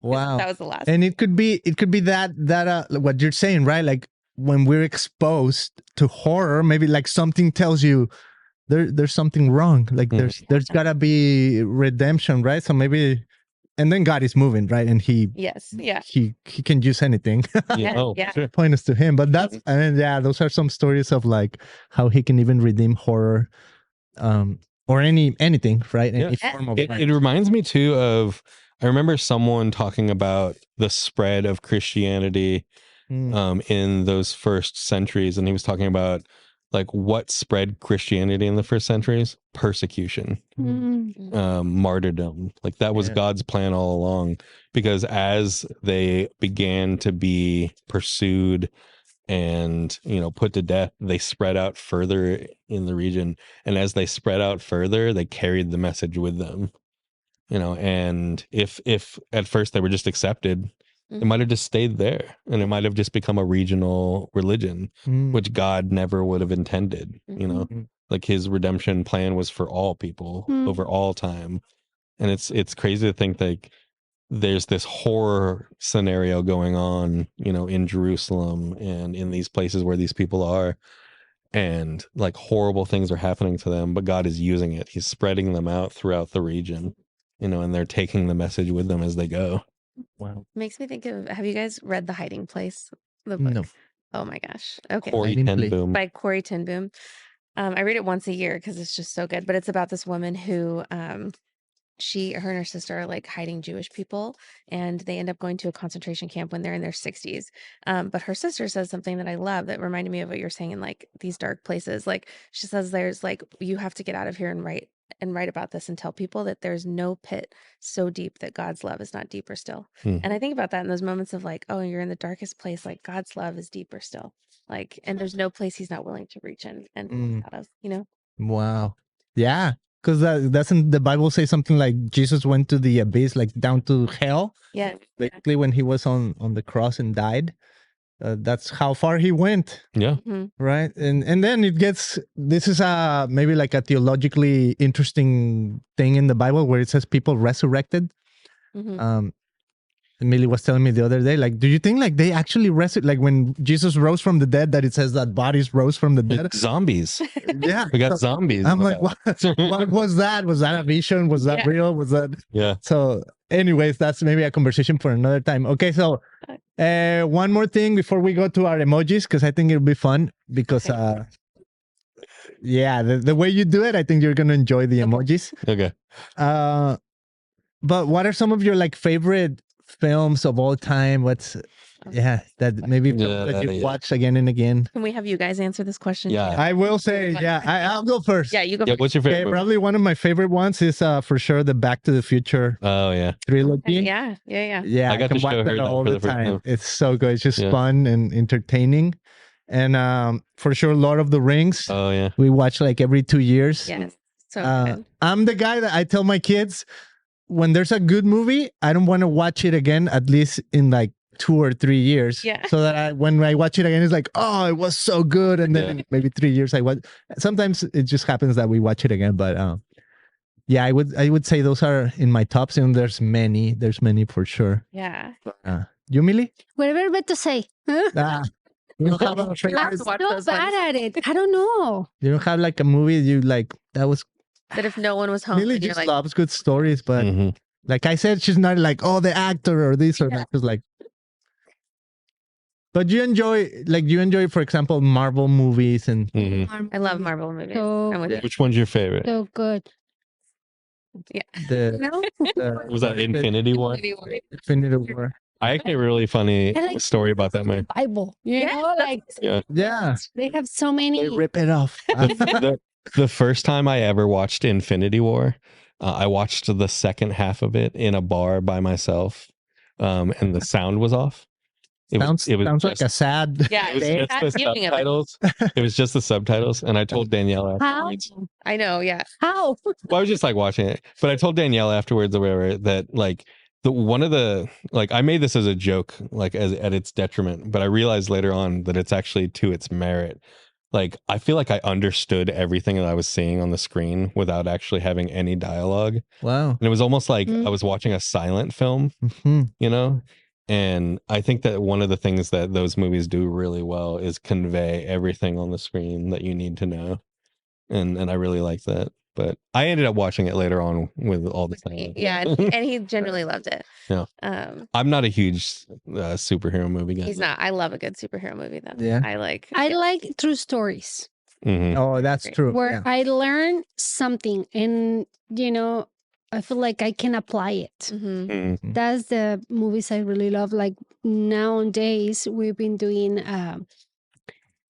Wow. That was the last. And it could be that what you're saying, right? Like when we're exposed to horror, maybe like something tells you there's something wrong. Like there's gotta be redemption, right? So maybe, and then God is moving, right? And he can use anything. Point us to him. But that's, I mean, those are some stories of like how he can even redeem horror, or anything, right? Any form of it reminds me too of, I remember someone talking about the spread of Christianity in those first centuries, and he was talking about like what spread Christianity in the first centuries: persecution, martyrdom. Like that was God's plan all along, because as they began to be pursued and put to death, they spread out further in the region, and as they spread out further, they carried the message with them. And if at first they were just accepted, it might have just stayed there, and it might have just become a regional religion, which God never would have intended. Like his redemption plan was for all people over all time. And it's crazy to think like there's this horror scenario going on, in Jerusalem and in these places where these people are, and like horrible things are happening to them, but God is using it. He's spreading them out throughout the region. And they're taking the message with them as they go. Wow. Makes me think of, have you guys read The Hiding Place? The book? No. Oh my gosh. Okay. Corrie ten Boom. By Corrie ten Boom. I read it once a year because it's just so good. But it's about this woman who, her and her sister are like hiding Jewish people, and they end up going to a concentration camp when they're in their 60s. But her sister says something that I love that reminded me of what you're saying in like these dark places. Like she says, there's like, you have to get out of here and write about this and tell people that there's no pit so deep that God's love is not deeper still. And I think about that in those moments of like, oh, you're in the darkest place, like God's love is deeper still. Like, and there's no place he's not willing to reach in and out of, Wow. Yeah. Because doesn't the Bible say something like Jesus went to the abyss, like down to hell? Yeah. Basically when he was on the cross and died. That's how far he went. Yeah. Right. And then it gets, this is maybe like a theologically interesting thing in the Bible where it says people resurrected. Mili was telling me the other day, like, do you think like they actually like when Jesus rose from the dead, that it says that bodies rose from the dead? Zombies. Yeah. We got zombies. I'm like, what was that? Was that a vision? Was that real? Was that? Yeah. So anyways, that's maybe a conversation for another time. Okay. So one more thing before we go to our emojis, because I think it'll be fun because, the way you do it, I think you're going to enjoy the emojis. Okay. But what are some of your like favorite films of all time? What's that maybe that you watch again and again? Can we have you guys answer this question? Yeah, I will say I'll go first. Yeah, you go first. What's your favorite? Probably one of my favorite ones is for sure the Back to the Future trilogy. Yeah. I got to watch show her that all the time. time. It's so good. It's just fun and entertaining. And for sure Lord of the Rings. Oh yeah, we watch like every 2 years. Yes, so good. I'm the guy that I tell my kids, when there's a good movie, I don't want to watch it again, at least in like 2 or 3 years. Yeah. So that when I watch it again, it's like, oh, it was so good. And then in maybe 3 years I watch. Sometimes it just happens that we watch it again. But yeah, I would say those are in my tops, and there's many for sure. Yeah. You, Mili? Whatever Beto say. Huh? You don't have a I'm favorite? so bad at it. I don't know. You don't have like a movie you like that was. That if no one was home, Mili and you're just like, loves good stories, but like I said, she's not like, oh, the actor or this or that. Just like, but you enjoy, for example, Marvel movies and I love Marvel movies. So, I'm with you. Which one's your favorite? so good. Yeah. Was that Infinity War? Infinity War. I actually a really funny story about that movie. Bible. You know, like Yeah. they have so many. They rip it off. The first time I ever watched Infinity War, I watched the second half of it in a bar by myself, and the sound was off. Sounds like a sad. Yeah, it was just the subtitles. It was just the subtitles, and I told Danielle afterwards. I know, yeah. How? Well, I was just like watching it, but I told Danielle afterwards or whatever that like I made this as a joke, like at its detriment, but I realized later on that it's actually to its merit. Like, I feel like I understood everything that I was seeing on the screen without actually having any dialogue. Wow. And it was almost like I was watching a silent film, you know? And I think that one of the things that those movies do really well is convey everything on the screen that you need to know. And I really like that. But I ended up watching it later on with all the time. Yeah, and he genuinely loved it. Yeah. I'm not a huge superhero movie guy. He's not. I love a good superhero movie though. Yeah. I like true stories. Oh, that's true. Where I learn something and I feel like I can apply it. That's the movies I really love. Like nowadays we've been doing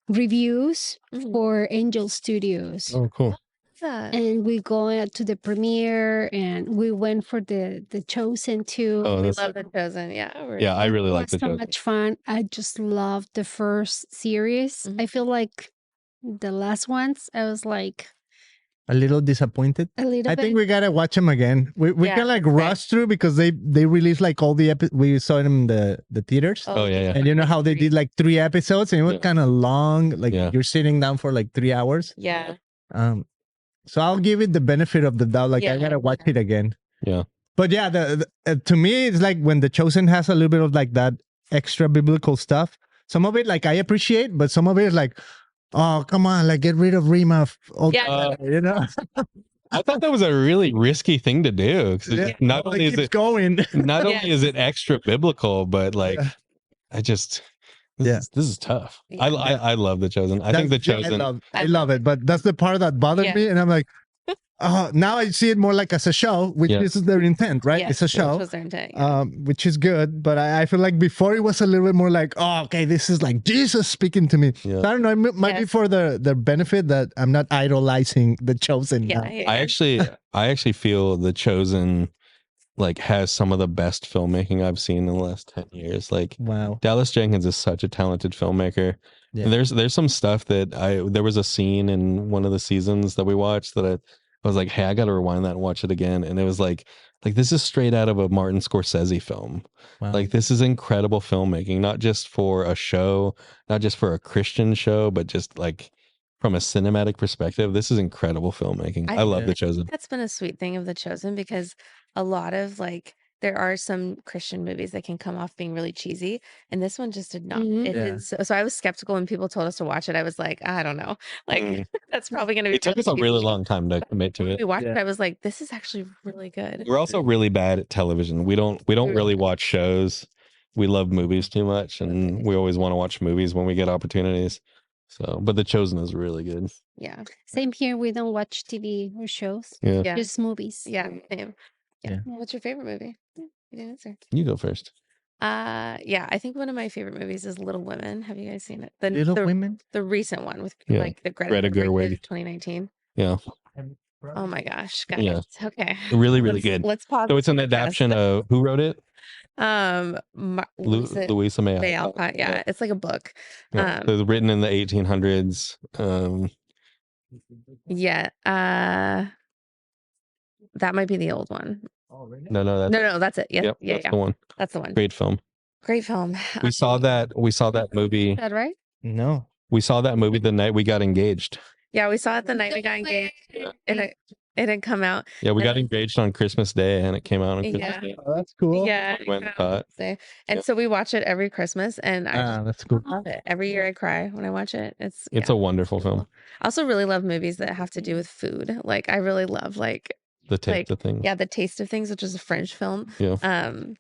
reviews for Angel Studios. Oh, cool. And we go out to the premiere, and we went for the Chosen too. Oh, we love the Chosen. Yeah. Yeah, I really like the Chosen. So much fun. I just loved the first series. I feel like the last ones, I was like a little disappointed. A little I bit. think we gotta watch them again. We can like rush through because they released like all the we saw them in the theaters. Oh yeah. And you know how they did like 3 episodes and it was kind of long. Like you're sitting down for like 3 hours. Yeah. So I'll give it the benefit of the doubt. Like I gotta watch it again. Yeah. But yeah, to me, it's like when The Chosen has a little bit of like that extra biblical stuff. Some of it like I appreciate, but some of it is like, oh, come on, like get rid of Rima. You know? I thought that was a really risky thing to do. Not only is it not only is it extra biblical, but like I just this is tough. Yeah. I love The Chosen. I think The Chosen. I love it, but that's the part that bothered me, and I'm like, now I see it more like as a show, which is their intent, right? It's a show, which was their intent, which is good. But I feel like before it was a little bit more like, oh, okay, this is like Jesus speaking to me. So I don't know. It might be for the benefit that I'm not idolizing The Chosen. Yeah, now. I actually feel The Chosen like has some of the best filmmaking I've seen in the last 10 years. Like, wow, Dallas Jenkins is such a talented filmmaker. Yeah. There's some stuff that there was a scene in one of the seasons that we watched that I was like, hey, I got to rewind that and watch it again. And it was like this is straight out of a Martin Scorsese film. Wow. Like, this is incredible filmmaking, not just for a show, not just for a Christian show, but just like from a cinematic perspective. This is incredible filmmaking. I love The Chosen. That's been a sweet thing of The Chosen, because a lot of like there are some Christian movies that can come off being really cheesy, and this one just did not. It did so I was skeptical when people told us to watch it. I was like, I don't know, like that's probably going to be. It took us a really long time to commit to it. We watched it. I was like, this is actually really good. We're also really bad at television. We don't really watch shows. We love movies too much, and we always want to watch movies when we get opportunities. So, but The Chosen is really good. Yeah. Same here. We don't watch TV or shows. Yeah. Just movies. Yeah. Same. Yeah. What's your favorite movie? You didn't answer. You go first. Yeah, I think one of my favorite movies is Little Women. Have you guys seen it? Little Women? The recent one with like the Greta Gerwig, 2019. Yeah. Oh my gosh, guys. Yeah. Okay. Really good. Let's pause. So it's an adaptation of, who wrote it? Louisa May Alcott. Yeah, it's like a book. Yeah. So it was written in the 1800s. That might be the old one. No, that's it. Yeah, that's the one. That's the one. Great film. Great film. We saw that movie. Is that right? No. We saw that movie the night we got engaged. Yeah, we saw it the night we got engaged. It had come out. Yeah, we got engaged on Christmas Day, and it came out on Christmas Day. Oh, that's cool. Yeah, We went and saw it. and so we watch it every Christmas, and I That's cool. love it. Every year I cry when I watch it. It's a wonderful film. I also really love movies that have to do with food. Like I really love The Taste of Things. Yeah, The Taste of Things, which is a French film. Yeah.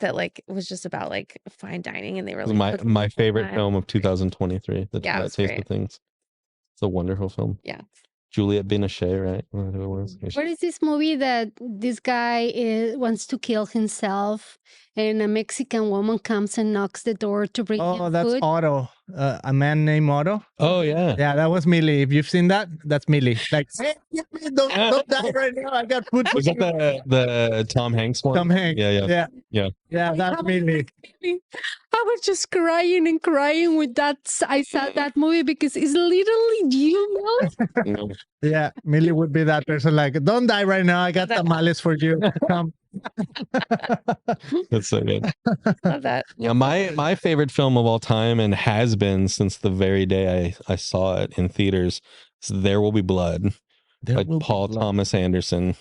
That like was just about like fine dining, and they were like my favorite film of 2023. The Taste of Things. It's a wonderful film. Yeah. Juliette Binoche, right? Whatever it was. What is this movie that this guy wants to kill himself, and a Mexican woman comes and knocks the door to bring him that's food? Otto. A man named Otto. Oh yeah. Yeah, that was Mili. If you've seen that, that's Mili. Like, hey, don't die right now. I got food for Was you. that the Tom Hanks one? Tom Hanks. Yeah. Yeah, that's Mili. I was just crying and crying with that. I saw that movie because it's literally you. Yeah, Mili would be that person. Like, don't die right now. I got tamales for you. Come. That's so good. Love that. Yeah, my favorite film of all time, and has been since the very day I saw it in theaters, is There Will Be Blood by Paul Thomas Anderson.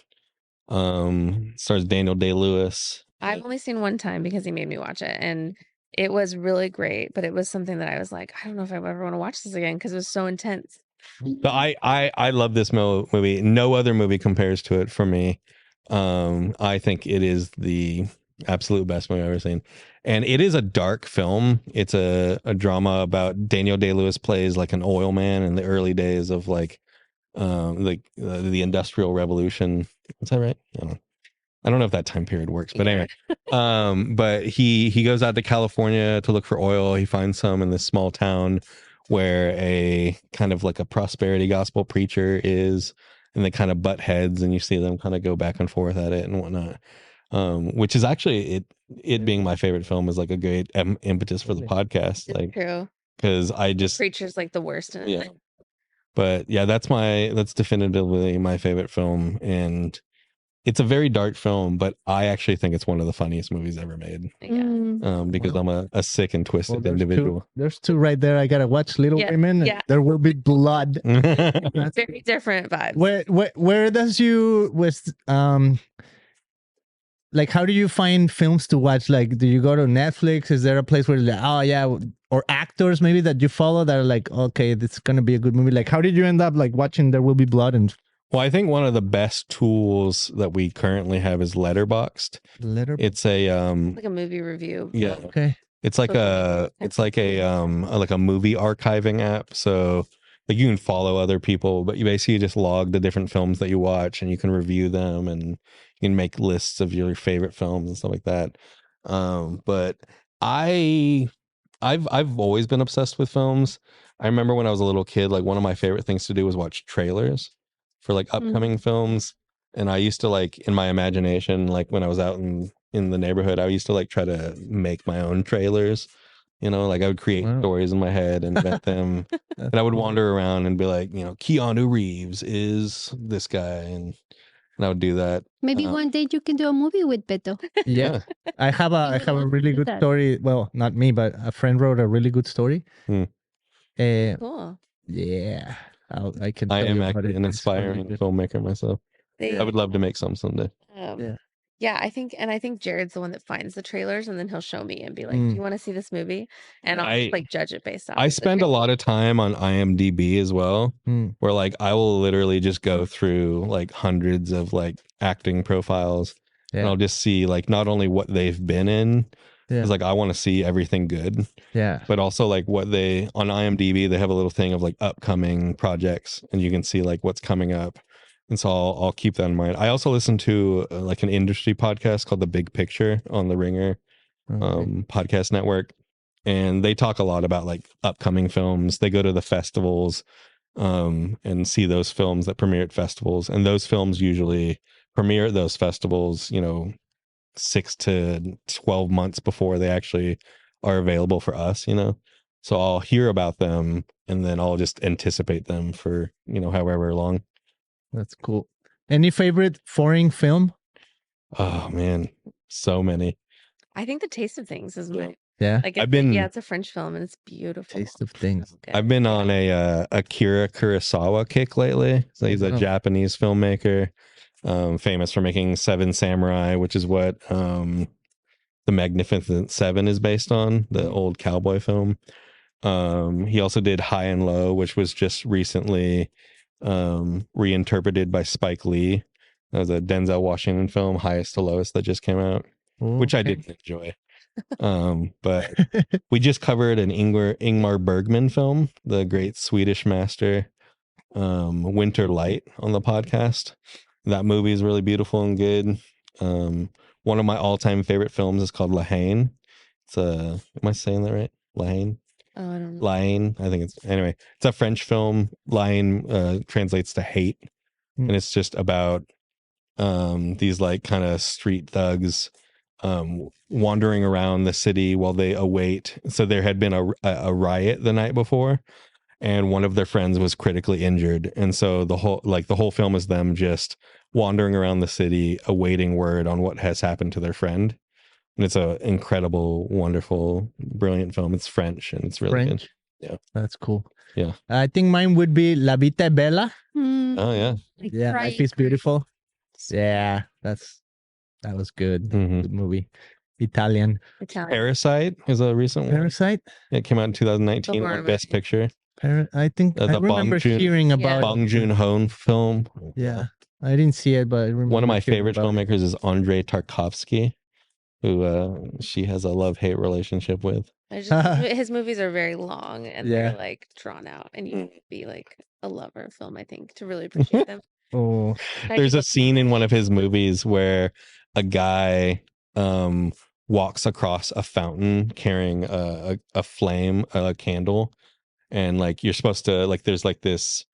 Stars Daniel Day-Lewis. I've only seen one time because he made me watch it, and it was really great. But it was something that I was like, I don't know if I ever want to watch this again because it was so intense. But I love this movie. No other movie compares to it for me. I think it is the absolute best movie I've ever seen. And it is a dark film. It's a drama about Daniel Day-Lewis plays like an oil man in the early days of the Industrial Revolution. Is that right? I don't know if that time period works, but anyway. But he goes out to California to look for oil. He finds some in this small town where a kind of like a prosperity gospel preacher is, and they kind of butt heads, and you see them kind of go back and forth at it and whatnot. Which is actually it being my favorite film is like a great impetus for the podcast. It's like true. Because I just Preacher's like the worst in it. Yeah. But yeah, that's definitively my favorite film, and it's a very dark film, but I actually think it's one of the funniest movies ever made. Yeah. Because I'm a sick and twisted individual. There's two right there. I gotta watch Little Women. Yeah. There Will Be Blood. Very different vibes. Where does you like, how do you find films to watch? Like, do you go to Netflix? Is there a place where you're like, oh yeah, or actors maybe that you follow that are like, okay, this is gonna be a good movie? Like, how did you end up like watching There Will Be Blood? And well, I think one of the best tools that we currently have is Letterboxd. It's a like a movie review. Yeah. Okay. It's like a movie archiving app. So like you can follow other people, but you basically just log the different films that you watch, and you can review them, and you can make lists of your favorite films and stuff like that. But I've always been obsessed with films. I remember when I was a little kid, like one of my favorite things to do was watch trailers for like upcoming films. And I used to like, in my imagination, like when I was out in the neighborhood, I used to like try to make my own trailers. Like I would create stories in my head and invent them. And I would wander around and be like, Keanu Reeves is this guy. And I would do that. Maybe one day you can do a movie with Beto. Yeah. I have a really good story. Well, not me, but a friend wrote a really good story. Cool. Yeah. I can. I am actually an aspiring filmmaker myself. I would love to make some someday. Yeah, I think Jarrad's the one that finds the trailers, and then he'll show me and be like, "Do you want to see this movie?" And I'll just, like judge it based on. I spend a lot of time on IMDb as well, where like I will literally just go through like hundreds of like acting profiles, and I'll just see like not only what they've been in. It's like I want to see everything good. Yeah. But also like what they on IMDb, they have a little thing of like upcoming projects, and you can see like what's coming up. And so I'll keep that in mind. I also listen to like an industry podcast called The Big Picture on the Ringer podcast network. And they talk a lot about like upcoming films. They go to the festivals and see those films that premiere at festivals. And those films usually premiere at those festivals, 6 to 12 months before they actually are available for us, So I'll hear about them, and then I'll just anticipate them for, however long. That's cool. Any favorite foreign film? Oh man, so many. I think The Taste of Things is my Yeah. Like it's a French film and it's beautiful. Taste of Things. Okay. I've been on a Akira Kurosawa kick lately. So he's a Japanese filmmaker, famous for making Seven Samurai, which is what The Magnificent Seven is based on, the old cowboy film. He also did High and Low, which was just recently reinterpreted by Spike Lee. That was a Denzel Washington film, Highest to Lowest, that just came out, which I didn't enjoy. But we just covered an Ingmar Bergman film, the great Swedish master, Winter Light, on the podcast. That movie is really beautiful and good. One of my all-time favorite films is called La Haine. It's am I saying that right? La Haine? Oh, I don't know. La Haine, I think anyway, it's a French film. La Haine translates to hate. And it's just about these like kind of street thugs wandering around the city while they await. So there had been a riot the night before, and one of their friends was critically injured, and so the whole film is them just wandering around the city awaiting word on what has happened to their friend. And it's an incredible, wonderful, brilliant film. It's French and it's really good. Yeah, that's cool. Yeah, I think mine would be La Vita è Bella. Oh yeah, yeah, Life is Beautiful. Yeah, that was good. Good movie. Italian. Parasite is a recent one. Parasite? It came out in 2019, won Best Picture. I think I remember hearing about Bong Joon-ho film. Yeah, I didn't see it, but I remember. One of my favorite filmmakers is Andrei Tarkovsky, who she has a love-hate relationship with. His movies are very long and they're like drawn out, and you need to be like a lover of film, I think, to really appreciate them. There's a scene in one of his movies where a guy walks across a fountain carrying a flame, a candle, and like you're supposed to like there's like this,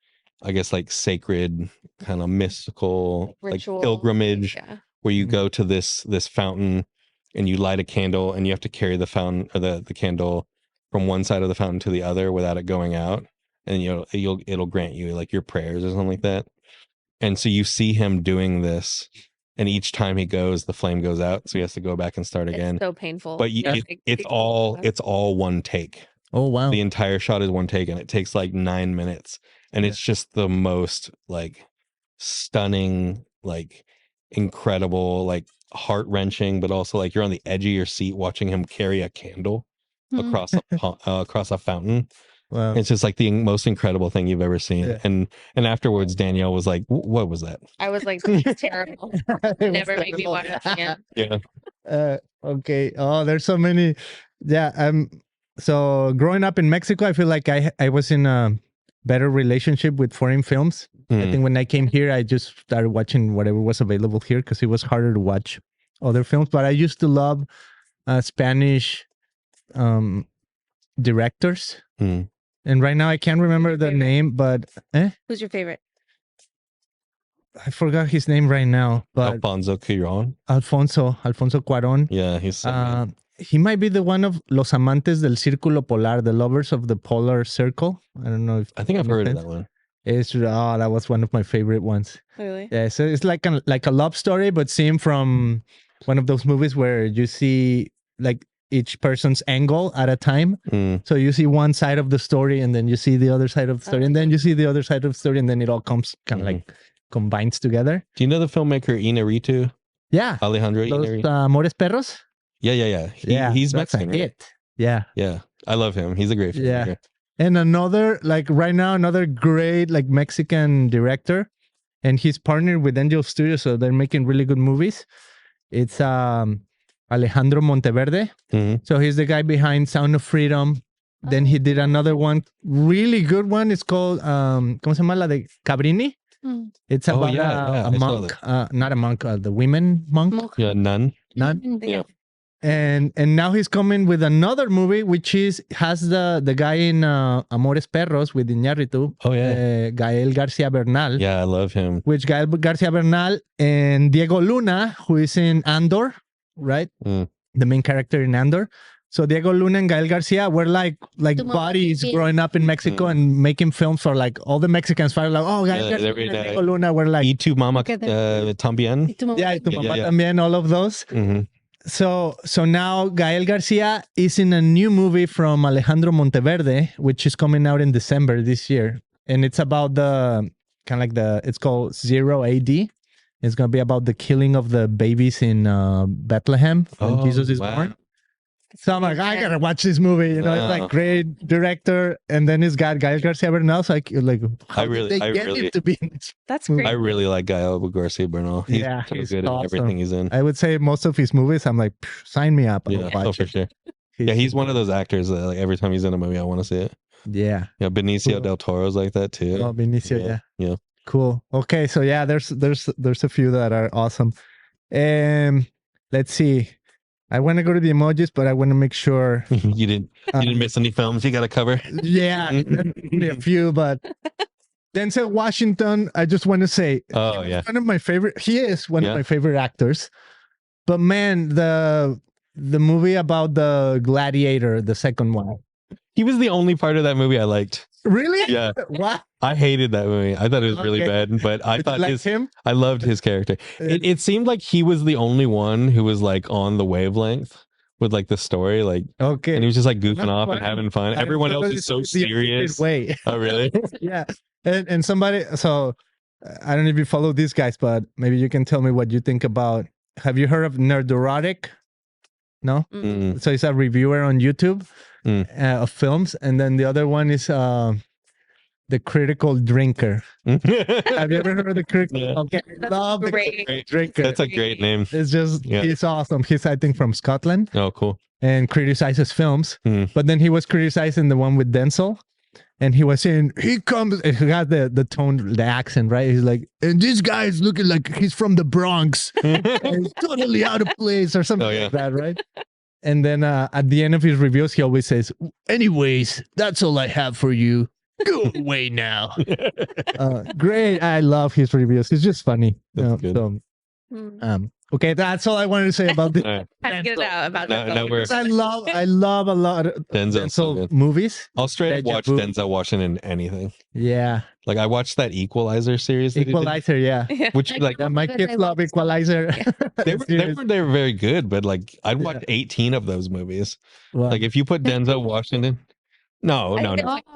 I guess, like sacred kind of mystical ritual, like pilgrimage where you go to this fountain and you light a candle and you have to carry the fountain or the candle from one side of the fountain to the other without it going out, and it'll grant you like your prayers or something like that. And so you see him doing this, and each time he goes, the flame goes out, so he has to go back and start again. It's so painful. But it's all one take. Oh wow! The entire shot is one take, and it takes like 9 minutes, and it's just the most like stunning, like incredible, like heart wrenching, but also like you're on the edge of your seat watching him carry a candle across a fountain. Wow. It's just like the most incredible thing you've ever seen. Yeah. And afterwards, Danielle was like, what was that? I was like, this is terrible. Never make me watch it again. Yeah. Okay. Oh, there's so many. Yeah. So growing up in Mexico, I feel like I was in a better relationship with foreign films. I think when I came here, I just started watching whatever was available here because it was harder to watch other films. But I used to love Spanish directors. And right now I can't remember the name, but who's your favorite? I forgot his name right now. But Alfonso Cuarón. Alfonso Cuarón. Yeah, he's so good. He might be the one of Los Amantes del Círculo Polar, the lovers of the polar circle. I don't know if I think I've heard of that one. That was one of my favorite ones. Really? Yeah, so it's like a love story, but seen from one of those movies where you see like each person's angle at a time. So you see one side of the story, and then you see the other side of the story, and then you see the other side of the story, and then it all comes kind of like combines together. Do you know the filmmaker Iñárritu? Yeah. Alejandro Iñárritu. Amores Perros? Yeah. He's Mexican. Right? Yeah. Yeah. I love him. He's a great filmmaker. Yeah. And another, like right now, another great like Mexican director, and he's partnered with Angel Studios, so they're making really good movies. It's Alejandro Monteverde. So he's the guy behind Sound of Freedom. Then he did another one, really good one. It's called ¿cómo se llama? La de Cabrini. It's about a monk, not a monk, the women monk. Yeah, nun. Yeah. And now he's coming with another movie, which has the guy in Amores Perros with Iñárritu. Oh yeah, Gael Garcia Bernal. Yeah, I love him. Which Gael Garcia Bernal and Diego Luna, who is in Andor, right? The main character in Andor. So Diego Luna and Gael Garcia were like buddies growing up in Mexico and making films for like all the Mexicans. Like, oh, Gael Garcia and Diego Luna were like, Y tu mamá también. Yeah, tu mamá también. All of those. So now Gael Garcia is in a new movie from Alejandro Monteverde, which is coming out in December this year, and it's about the kind of like it's called Zero AD. It's gonna be about the killing of the babies in Bethlehem when Jesus is born. So I'm like, I gotta watch this movie. You know, it's like great director, and then it's got Gael Garcia Bernal. So like, how did they get him to be in this? That's great. I really like Gael Garcia Bernal. He's good at everything he's in. I would say most of his movies, I'm like, sign me up. Yeah, for sure. He's one of those actors that like every time he's in a movie, I want to see it. Yeah. Yeah, Benicio del Toro's like that too. Oh, Benicio, yeah. Cool. Okay, so yeah, there's a few that are awesome. Let's see. I want to go to the emojis, but I want to make sure you didn't miss any films you got to cover. Yeah, a few, but Denzel Washington. I just want to say, one of my favorite. He is one of my favorite actors. But man, the movie about the gladiator, the second one. He was the only part of that movie I liked. Really? Yeah. What? I hated that movie. I thought it was really bad, but I thought him? I loved his character. It seemed like he was the only one who was like on the wavelength with like the story, like and he was just like goofing off and having fun. Everyone else is so serious. Oh, really? Yeah. And somebody. So I don't know if you follow these guys, but maybe you can tell me what you think about. Have you heard of Nerdoratic? No. Mm-hmm. So he's a reviewer on YouTube of films, and then the other one is the Critical Drinker. Have you ever heard of the Critical? Yeah. Okay, love the Critical Drinker. That's a great name. It's just he's awesome. He's I think from Scotland. Oh, cool. And criticizes films, but then he was criticizing the one with Denzel. And he was saying, he comes, he got the tone, the accent, right? He's like, and this guy is looking like he's from the Bronx. And he's totally out of place or something like that, right? And then at the end of his reviews, he always says, anyways, that's all I have for you. Go away now. Great. I love his reviews. It's just funny. That's good. So, okay, that's all I wanted to say about this. Had to get it out about that. I love a lot of Denzel movies. I'll straight up watch Denzel Washington in anything. Yeah. Like I watched that Equalizer series. Equalizer, yeah. Which like my kids love Equalizer. They were very good, but like I'd watch 18 of those movies. Wow. Like if you put Denzel Washington, no.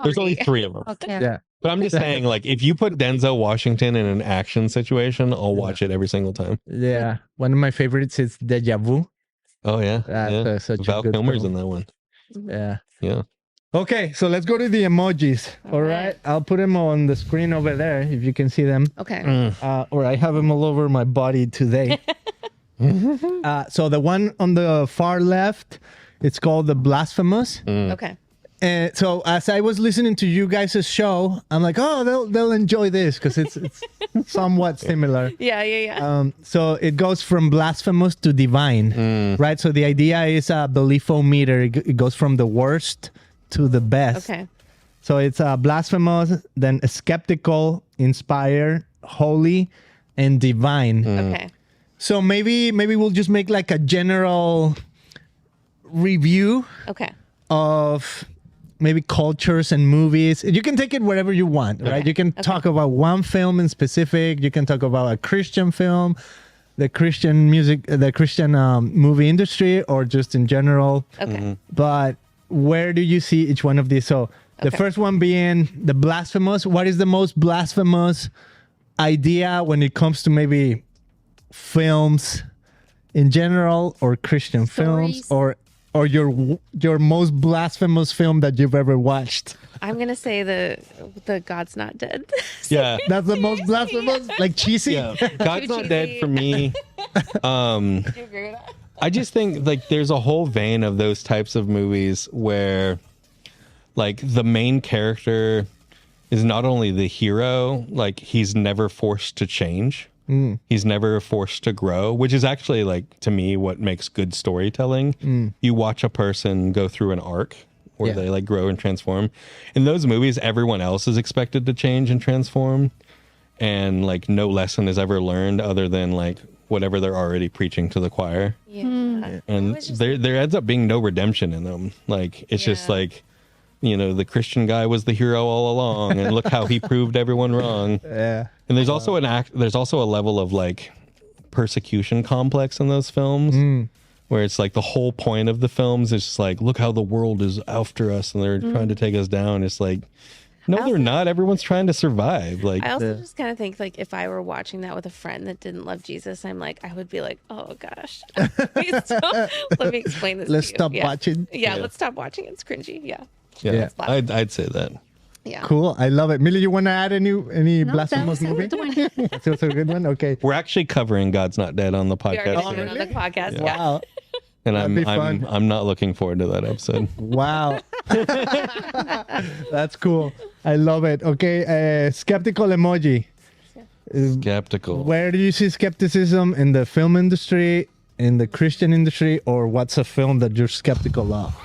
There's only 3 of them. Okay. Yeah. But I'm just saying, like, if you put Denzel Washington in an action situation, I'll watch it every single time. Yeah. One of my favorites is Deja Vu. Oh, yeah. That's such Val a good Kilmer's film. in that one. Yeah. Yeah. Okay, so let's go to the emojis. All right. I'll put them on the screen over there if you can see them. Okay. Or I have them all over my body today. So the one on the far left, it's called The Blasphemous. Okay. And so as I was listening to you guys' show, I'm like, oh, they'll enjoy this because it's somewhat similar. Yeah. So it goes from blasphemous to divine, right? So the idea is a belief-o-meter. It goes from the worst to the best. Okay. So it's blasphemous, then skeptical, inspired, holy, and divine. Okay. So maybe we'll just make like a general review. Okay. Of maybe cultures and movies. You can take it wherever you want, right? You can talk about one film in specific. You can talk about a Christian film, the Christian music, the Christian movie industry, or just in general. Okay. But where do you see each one of these? So the first one being the blasphemous. What is the most blasphemous idea when it comes to maybe films in general, or Christian films, or your most blasphemous film that you've ever watched? I'm gonna say the God's Not Dead. Yeah, that's the most blasphemous, like cheesy. Yeah, God's Not Dead for me. Do you agree with that? I just think like there's a whole vein of those types of movies where like the main character is not only the hero, like he's never forced to change. He's never forced to grow, which is actually like to me what makes good storytelling. You watch a person go through an arc where they like grow and transform. In those movies, everyone else is expected to change and transform, and like no lesson is ever learned other than like whatever they're already preaching to the choir. Yeah. And there ends up being no redemption in them. Like it's just like, you know, the Christian guy was the hero all along, and look how he proved everyone wrong. Yeah. And there's also there's also a level of like persecution complex in those films where it's like the whole point of the films is just like, look how the world is after us and they're trying to take us down. It's like, no, they're not. Everyone's trying to survive. Like, I also just kind of think like if I were watching that with a friend that didn't love Jesus, I would be like, oh gosh, please don't. Let me explain this. Let's stop watching. Yeah, let's stop watching. It's cringy. Yeah. I'd say that. Yeah. Cool. I love it. Mili, you want to add any blasphemous movie? That's also a good one. Okay. We're actually covering God's Not Dead on the podcast. We are going to do it on the podcast. Yeah. Wow. And I'm not looking forward to that episode. Wow. That's cool. I love it. Okay. Skeptical emoji. Skeptical. Where do you see skepticism in the film industry, in the Christian industry, or what's a film that you're skeptical of?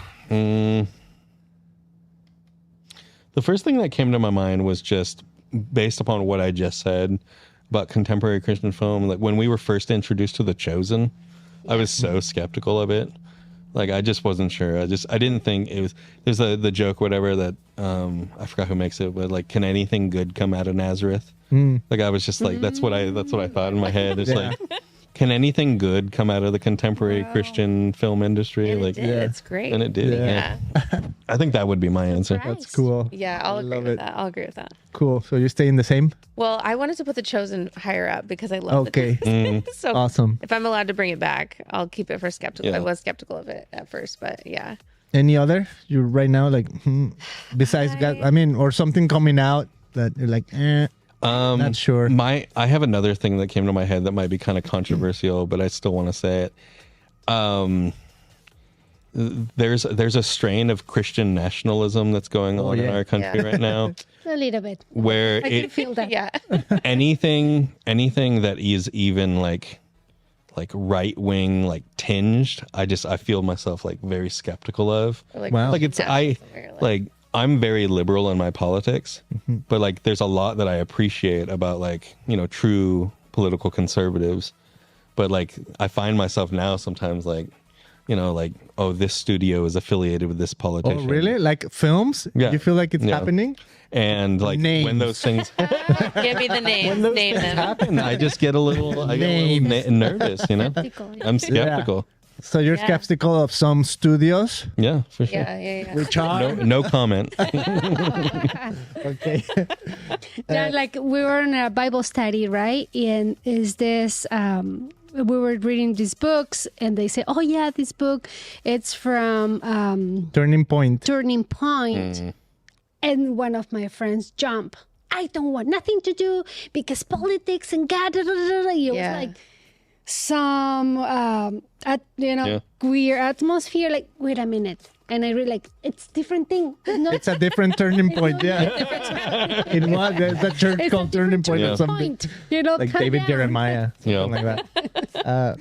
The first thing that came to my mind was just based upon what I just said about contemporary Christian film. Like when we were first introduced to The Chosen, I was so skeptical of it. Like I just wasn't sure. I didn't think it was. There's the joke, whatever, that I forgot who makes it, but like, can anything good come out of Nazareth? Like I was just like, that's what I thought in my head. It's like, can anything good come out of the contemporary Christian film industry? And like, it's great. And it did. Yeah. I think that would be my answer. That's cool. Yeah, I'll agree with that. I'll agree with that. Cool. So you're staying the same? Well, I wanted to put The Chosen higher up because I love Okay. it. So awesome. if I'm allowed to bring it back, I'll keep it for skeptical. Yeah. I was skeptical of it at first, but yeah. Any other? You right now like besides God? I mean, or something coming out that you're like, not sure. I have another thing that came to my head that might be kind of controversial, but I still want to say it. There's a strain of Christian nationalism that's going on in our country right now. A little bit. Where I can feel that. Yeah. anything that is even like right wing, like tinged, I feel myself like very skeptical of. Like, wow. Like it's I'm very liberal in my politics, but like there's a lot that I appreciate about like, true political conservatives. But like I find myself now sometimes like, like, oh, this studio is affiliated with this politician. Oh, really? Like films? Yeah. You feel like it's happening? And like names. When those things give me the names. when those Name things them. happen, I just get a little nervous, I'm skeptical. So you're skeptical of some studios? Yeah, for sure. Yeah. Which are? No comment. Okay. Yeah, like we were in a Bible study, right? And is this we were reading these books and they say, oh yeah, this book, it's from Turning Point. And one of my friends jumped. I don't want nothing to do because politics and God, it was like some queer atmosphere. Like, wait a minute. And I really like, it's different thing. It's a different turning point. Yeah. It was. There's a church called Turning Point or something. Like David Jeremiah. Something like that.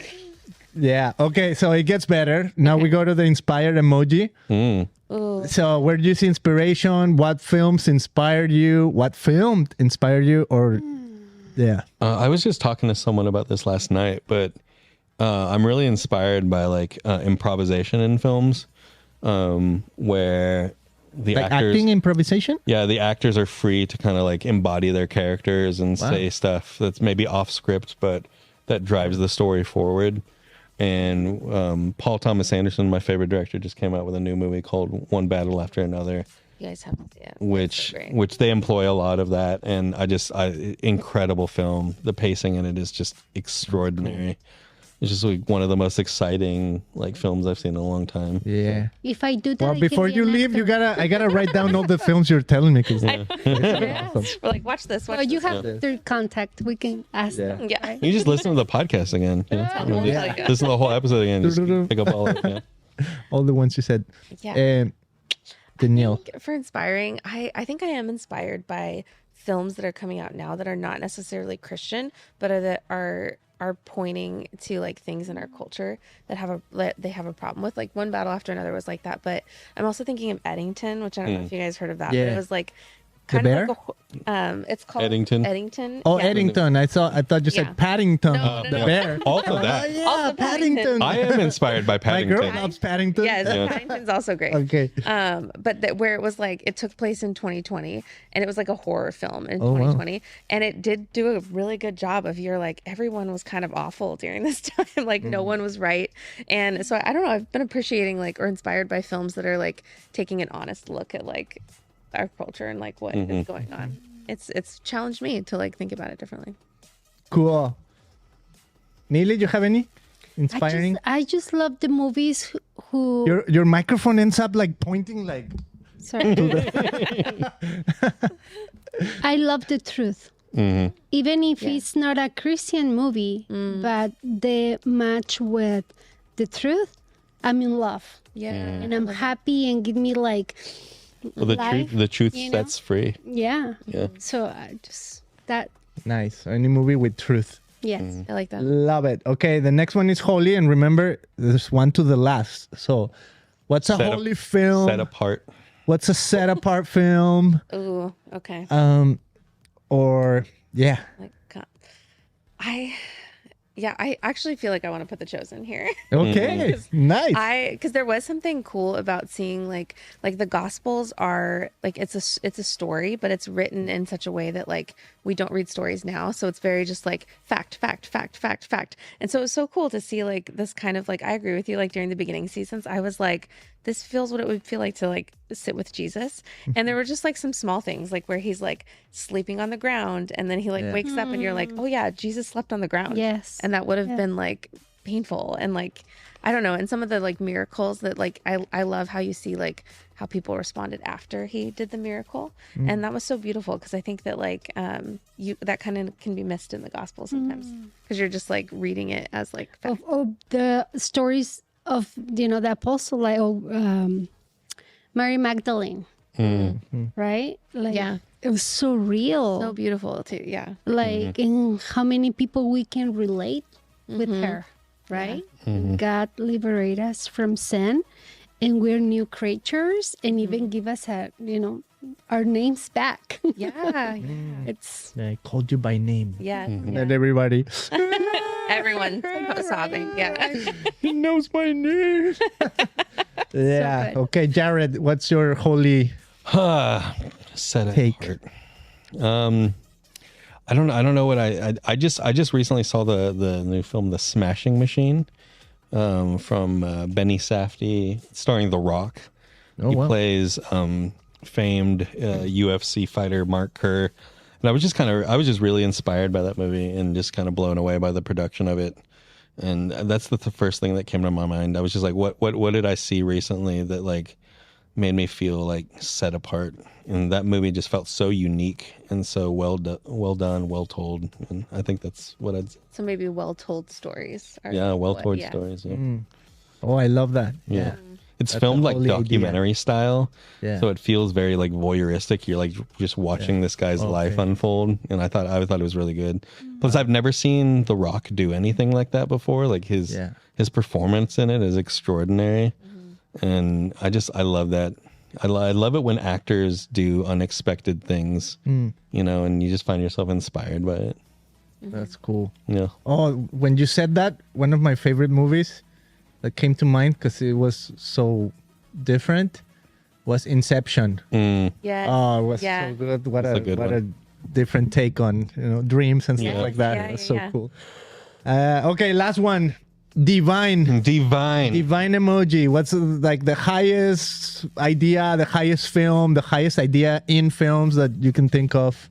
Yeah. Okay. So it gets better. Now we go to the inspired emoji. So where do you see inspiration? What films inspired you? What film inspired you? Or I was just talking to someone about this last night, but I'm really inspired by like improvisation in films, where the actors acting improvisation. Yeah, the actors are free to kind of like embody their characters and say stuff that's maybe off script, but that drives the story forward. And Paul Thomas Anderson, my favorite director, just came out with a new movie called One Battle After Another. You guys haven't seen it. Which they employ a lot of that, and incredible film. The pacing in it is just extraordinary. It's just like one of the most exciting like films I've seen in a long time. Yeah. If I do that, well, before you leave, I gotta write down all the films you're telling me. We're like, watch this. Watch you this. have their contact. We can ask them. Yeah. You just listen to the podcast again. Listen to the whole episode again. Just pick up all of it. All the ones you said. Yeah. Danielle. For inspiring, I think I am inspired by films that are coming out now that are not necessarily Christian, but that are pointing to like things in our culture that they have a problem with. Like One Battle After Another was like that, but I'm also thinking of Eddington, which I don't know if you guys heard of that, but it was like kind bear? of like it's called Eddington. Eddington. Oh, yeah. Eddington. I thought you said Paddington, No, the no. bear. Also Oh, that. yeah, Also Paddington. I am inspired by My Paddington. girl loves Paddington. Yes, Yeah. Paddington's also great. Okay. But where it was like it took place in 2020, and it was like a horror film in Oh, wow. 2020, and it did do a really good job of everyone was kind of awful during this time, like no one was right, and so I don't know. I've been appreciating or inspired by films that are like taking an honest look at like our culture and like what is going on. It's challenged me to like think about it differently. Cool. Mili, you have any inspiring? I just love the movies who. Your microphone ends up like pointing like. Sorry. I love the truth. Even if it's not a Christian movie, but they match with the truth, I'm in love. Yeah. And I'm happy and give me like Well, life, the truth you know? sets free. Yeah. Yeah. So I just that Nice. Any movie with truth. yes. I like that. Love it. Okay, the next one is holy, and remember, there's one to the last. So, what's a holy film? Set apart. What's a set apart film? Ooh, okay. Or yeah, Like, I actually feel like I want to put The Chosen here. okay, nice. Because there was something cool about seeing like the Gospels are like it's a story, but it's written in such a way that like we don't read stories now, so it's very just like fact, and so it was so cool to see like this kind of like I agree with you. Like during the beginning seasons, I was like, this feels what it would feel like to like sit with Jesus, and there were just like some small things like where he's like sleeping on the ground, and then he like wakes up, and you're like, oh yeah, Jesus slept on the ground. Yes. And that would have been like painful and like I don't know, and some of the like miracles that like I love how you see like how people responded after he did the miracle, and that was so beautiful because I think that like that kind of can be missed in the gospel sometimes because you're just like reading it as like fact. Of the stories of the apostle like Mary Magdalene, right? Like Yeah. it was so real, So beautiful too. Yeah. like and how many people we can relate with her, right? God liberate us from sin, and we're new creatures, and even give us our names back. Yeah. It's I called you by name. Yeah. And everybody, Everyone sobbing. Yeah. he knows my name. Yeah. good. Okay, Jarrad, what's your holy? Set it Take. apart. I don't know what I just recently saw the new film The Smashing Machine from Benny Safdie starring The Rock. He plays famed UFC fighter Mark Kerr, and I was just really inspired by that movie and just kind of blown away by the production of it. And that's the first thing that came to my mind. I was just like, what did I see recently that like made me feel like set apart? And that movie just felt so unique and so well done, well told. And I think that's what I'd. So maybe well-told stories. Well told stories. Yeah. Oh, I love that. Yeah. It's That's filmed a like holy idea. documentary style. Yeah. So it feels very like voyeuristic. You're like just watching this guy's life unfold. And I thought it was really good. Plus I've never seen The Rock do anything like that before. Like his performance in it is extraordinary. And I love that. I love it when actors do unexpected things, and you just find yourself inspired by it. That's cool. Yeah. Oh, when you said that, one of my favorite movies that came to mind because it was so different was Inception. Yeah. Oh, it was Yeah. so good. What That's a good a one. different take on dreams and stuff like that. Yeah, It was yeah, so yeah. cool. Okay, last one. Divine emoji. What's like the highest idea, the highest film, the highest idea in films that you can think of?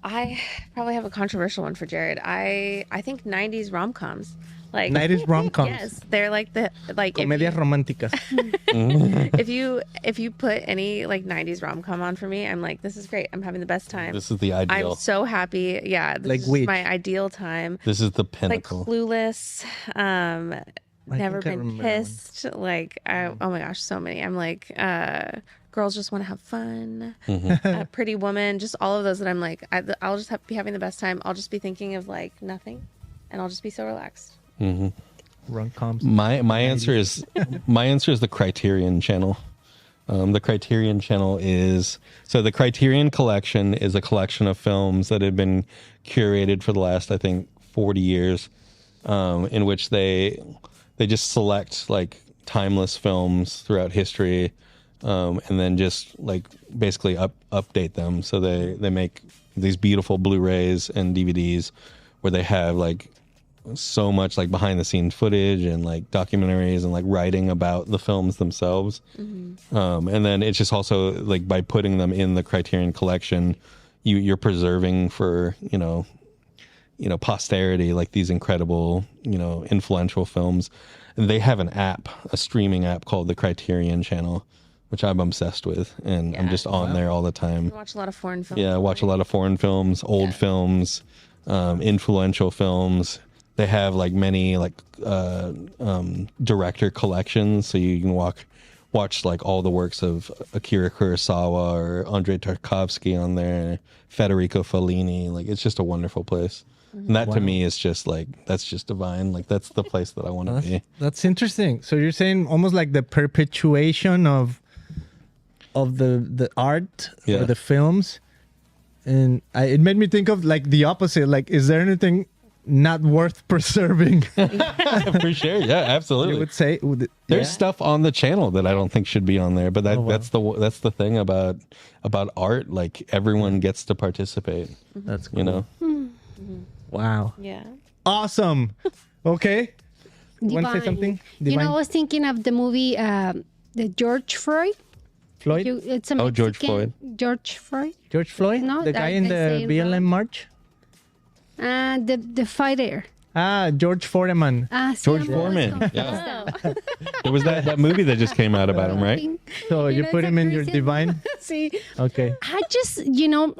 I probably have a controversial one for Jarrad. I think 90s rom-coms. Like 90s rom-coms. Yes, they're like Comedias románticas. if you put any like 90s rom-com on for me, I'm like, this is great. I'm having the best time. This is the ideal. I'm so happy. Yeah, this Like is which? my ideal time. This is the Like pinnacle. Clueless, Never think I Been remember Kissed. Like, oh my gosh, so many. I'm like, Girls Just Want to Have Fun, Pretty Woman, just all of those that I'm like, I'll just be having the best time. I'll just be thinking of like nothing, and I'll just be so relaxed. Rom-coms. My answer is the Criterion Channel. The Criterion Channel the Criterion Collection is a collection of films that have been curated for the last, I think, 40 years, in which they just select like timeless films throughout history, and then just like basically update them. So they make these beautiful Blu-rays and DVDs where they have like so much like behind the scenes footage and like documentaries and like writing about the films themselves. And then it's just also like by putting them in the Criterion Collection, you're preserving for, posterity, like these incredible, influential films. And they have a streaming app called the Criterion Channel, which I'm obsessed with. And I'm just on there all the time. You watch a lot of foreign films. Yeah, I watch a lot of foreign films, old films, influential films. They have like many like director collections, so you can watch like all the works of Akira Kurosawa or Andrei Tarkovsky on there, Federico Fellini. Like it's just a wonderful place. And that to me is just like, that's just divine. Like that's the place that I want to be. That's interesting. So you're saying almost like the perpetuation of the art or the films, and it made me think of like the opposite. Like, is there anything not worth preserving? For sure, yeah, absolutely. You would say there's stuff on the channel that I don't think should be on there, but that's the thing about art. Like everyone gets to participate. That's cool. Wow. Yeah. Awesome. Okay. Want to say something? Divine? I was thinking of the movie, the George Floyd. It's a Mexican, George Floyd. George Floyd. George Floyd? No, the guy in the BLM march? The fighter. George Foreman. George Foreman. Yeah. There was that movie that just came out about him, right? So you put him in your divine? See. Okay. I just,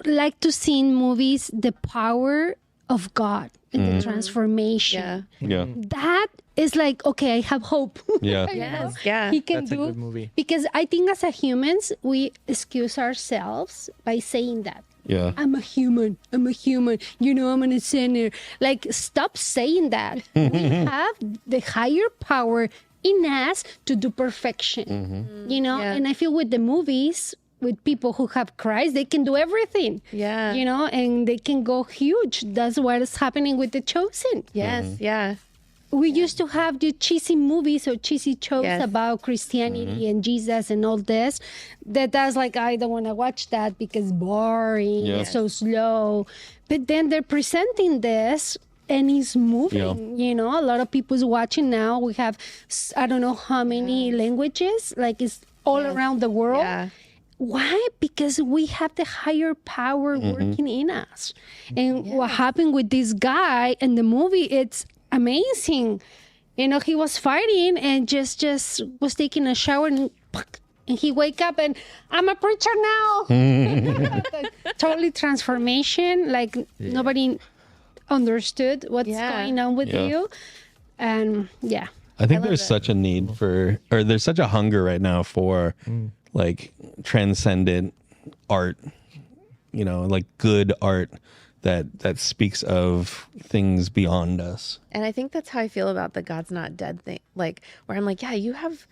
like to see in movies the power of God and the transformation. Yeah. That is like, okay, I have hope. Yeah. Yes. Yeah. He can That's a good movie. Because I think as a humans, we excuse ourselves by saying that. Yeah. I'm a human. I'm a sinner. Like, stop saying that. We have the higher power in us to do perfection. And I feel with the movies, with people who have Christ, they can do everything. Yeah. And they can go huge. That's what is happening with The Chosen. Yes. Yeah. We used to have the cheesy movies or cheesy shows about Christianity and Jesus and all this. That's like, I don't want to watch that because boring, it's so slow. But then they're presenting this and it's moving. A lot of people's watching now. We have, I don't know how many languages, like it's all around the world. Yeah. Why? Because we have the higher power working in us. And what happened with this guy in the movie, it's amazing. He was fighting and just was taking a shower and he wake up and I'm a preacher now. Totally transformation. Like nobody understood what's going on with you. And I think there's such a need there's such a hunger right now for like transcendent art, like good art that speaks of things beyond us. And I think that's how I feel about the God's not dead thing. Like, where I'm like, yeah, you have,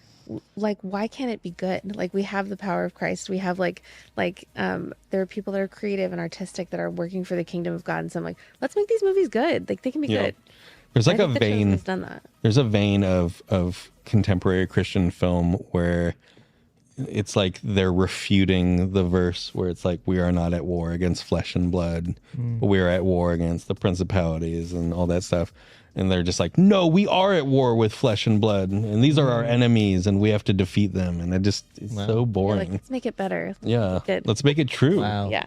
like, why can't it be good? Like, we have the power of Christ. We have there are people that are creative and artistic that are working for the kingdom of God. And so I'm like, let's make these movies good. Like, they can be good. There's like a The vein. Chosen's done that. There's a vein of contemporary Christian film where it's like they're refuting the verse where it's like, we are not at war against flesh and blood, but we are at war against the principalities and all that stuff. And they're just like, no, we are at war with flesh and blood, and these are our enemies, and we have to defeat them. And it's so boring. Like, let's make it better. Let's make it true. Wow. Yeah.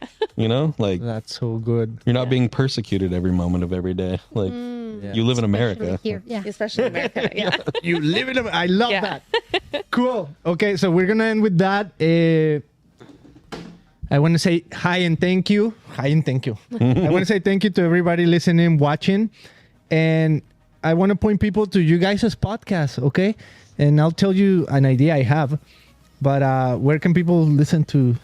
Like that's so good. You're not being persecuted every moment of every day. Like you live in America. Here. Yeah. Especially in America. Yeah. You live in I love that. Cool. Okay, so we're gonna end with that. I want to say hi and thank you. I want to say thank you to everybody listening, watching. And I want to point people to you guys' podcast, okay? And I'll tell you an idea I have. But where can people listen to,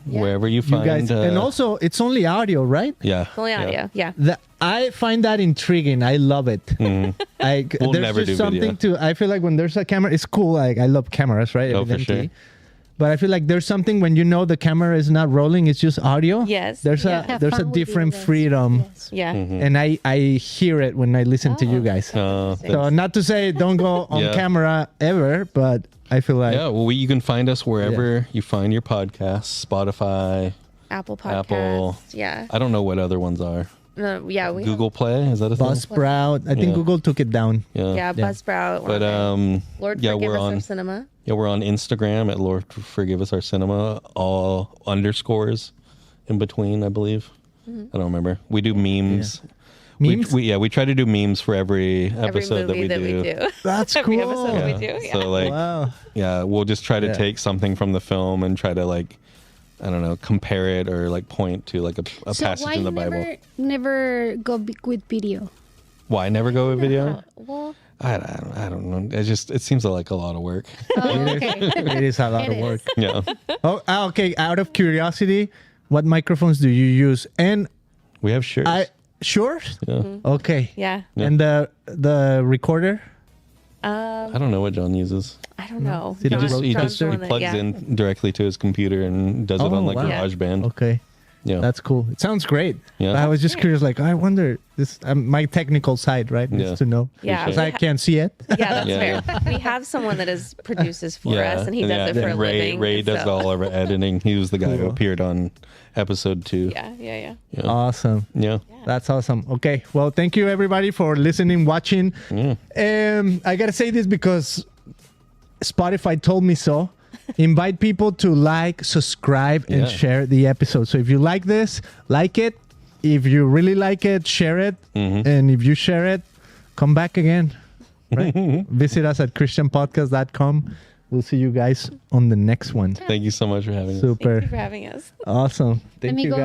wherever you find you guys? And also, it's only audio, right? Yeah. Only audio. Yeah. I find that intriguing. I love it. We'll there's never just do something video. I feel like when there's a camera, it's cool. Like I love cameras, right? Oh, for Evidently. sure. But I feel like there's something when you know the camera is not rolling, it's just audio. Yes. There's yeah. a different freedom. Yes. Yeah. And I hear it when I listen to you guys. Oh, So not to say don't go on camera ever, but I feel like you can find us wherever you find your podcasts, Spotify, Apple Podcasts. Apple. Yeah. I don't know what other ones are. Yeah. We Google Play, is that a thing? Buzzsprout. I think Google took it down. Yeah, Buzzsprout. But Lord forgive us our cinema. Yeah, we're on Instagram at Lord Forgive Us Our Cinema, all underscores in between, I believe. I don't remember. We do memes. Memes? We try to do memes for every episode we do. That's cool. Every episode we do. Yeah. So like, we'll just try to take something from the film and try to like, I don't know, compare it or like point to like a passage in the Bible. Never go with video? Why never go with video? Well, I don't know. It seems like a lot of work. It is a lot of work. Yeah. Okay. Out of curiosity, what microphones do you use? And we have shirts. Sures? Yeah. Okay. Yeah. And the recorder? I don't know what John uses. I don't know. He He plugs in directly to his computer and does it on like GarageBand. Okay. Yeah. That's cool. It sounds great. Yeah. I was just curious, like, I wonder, this my technical side, right? Is to know. Yeah. Because I can't see it. Yeah, that's fair. We have someone that produces for us, and he does it for a living. Ray does all of our editing. He was the guy who appeared on episode 2. Yeah. Awesome. Yeah. That's awesome. Okay. Well, thank you everybody for listening, watching. I got to say this because Spotify told me so. Invite people to like, subscribe, and share the episode. So if you like this, like it. If you really like it, share it. And if you share it, come back again. Right? Visit us at christianpodcast.com. We'll see you guys on the next one. Thank you so much for having us. Super. Thank you for having us. Awesome. Thank you guys.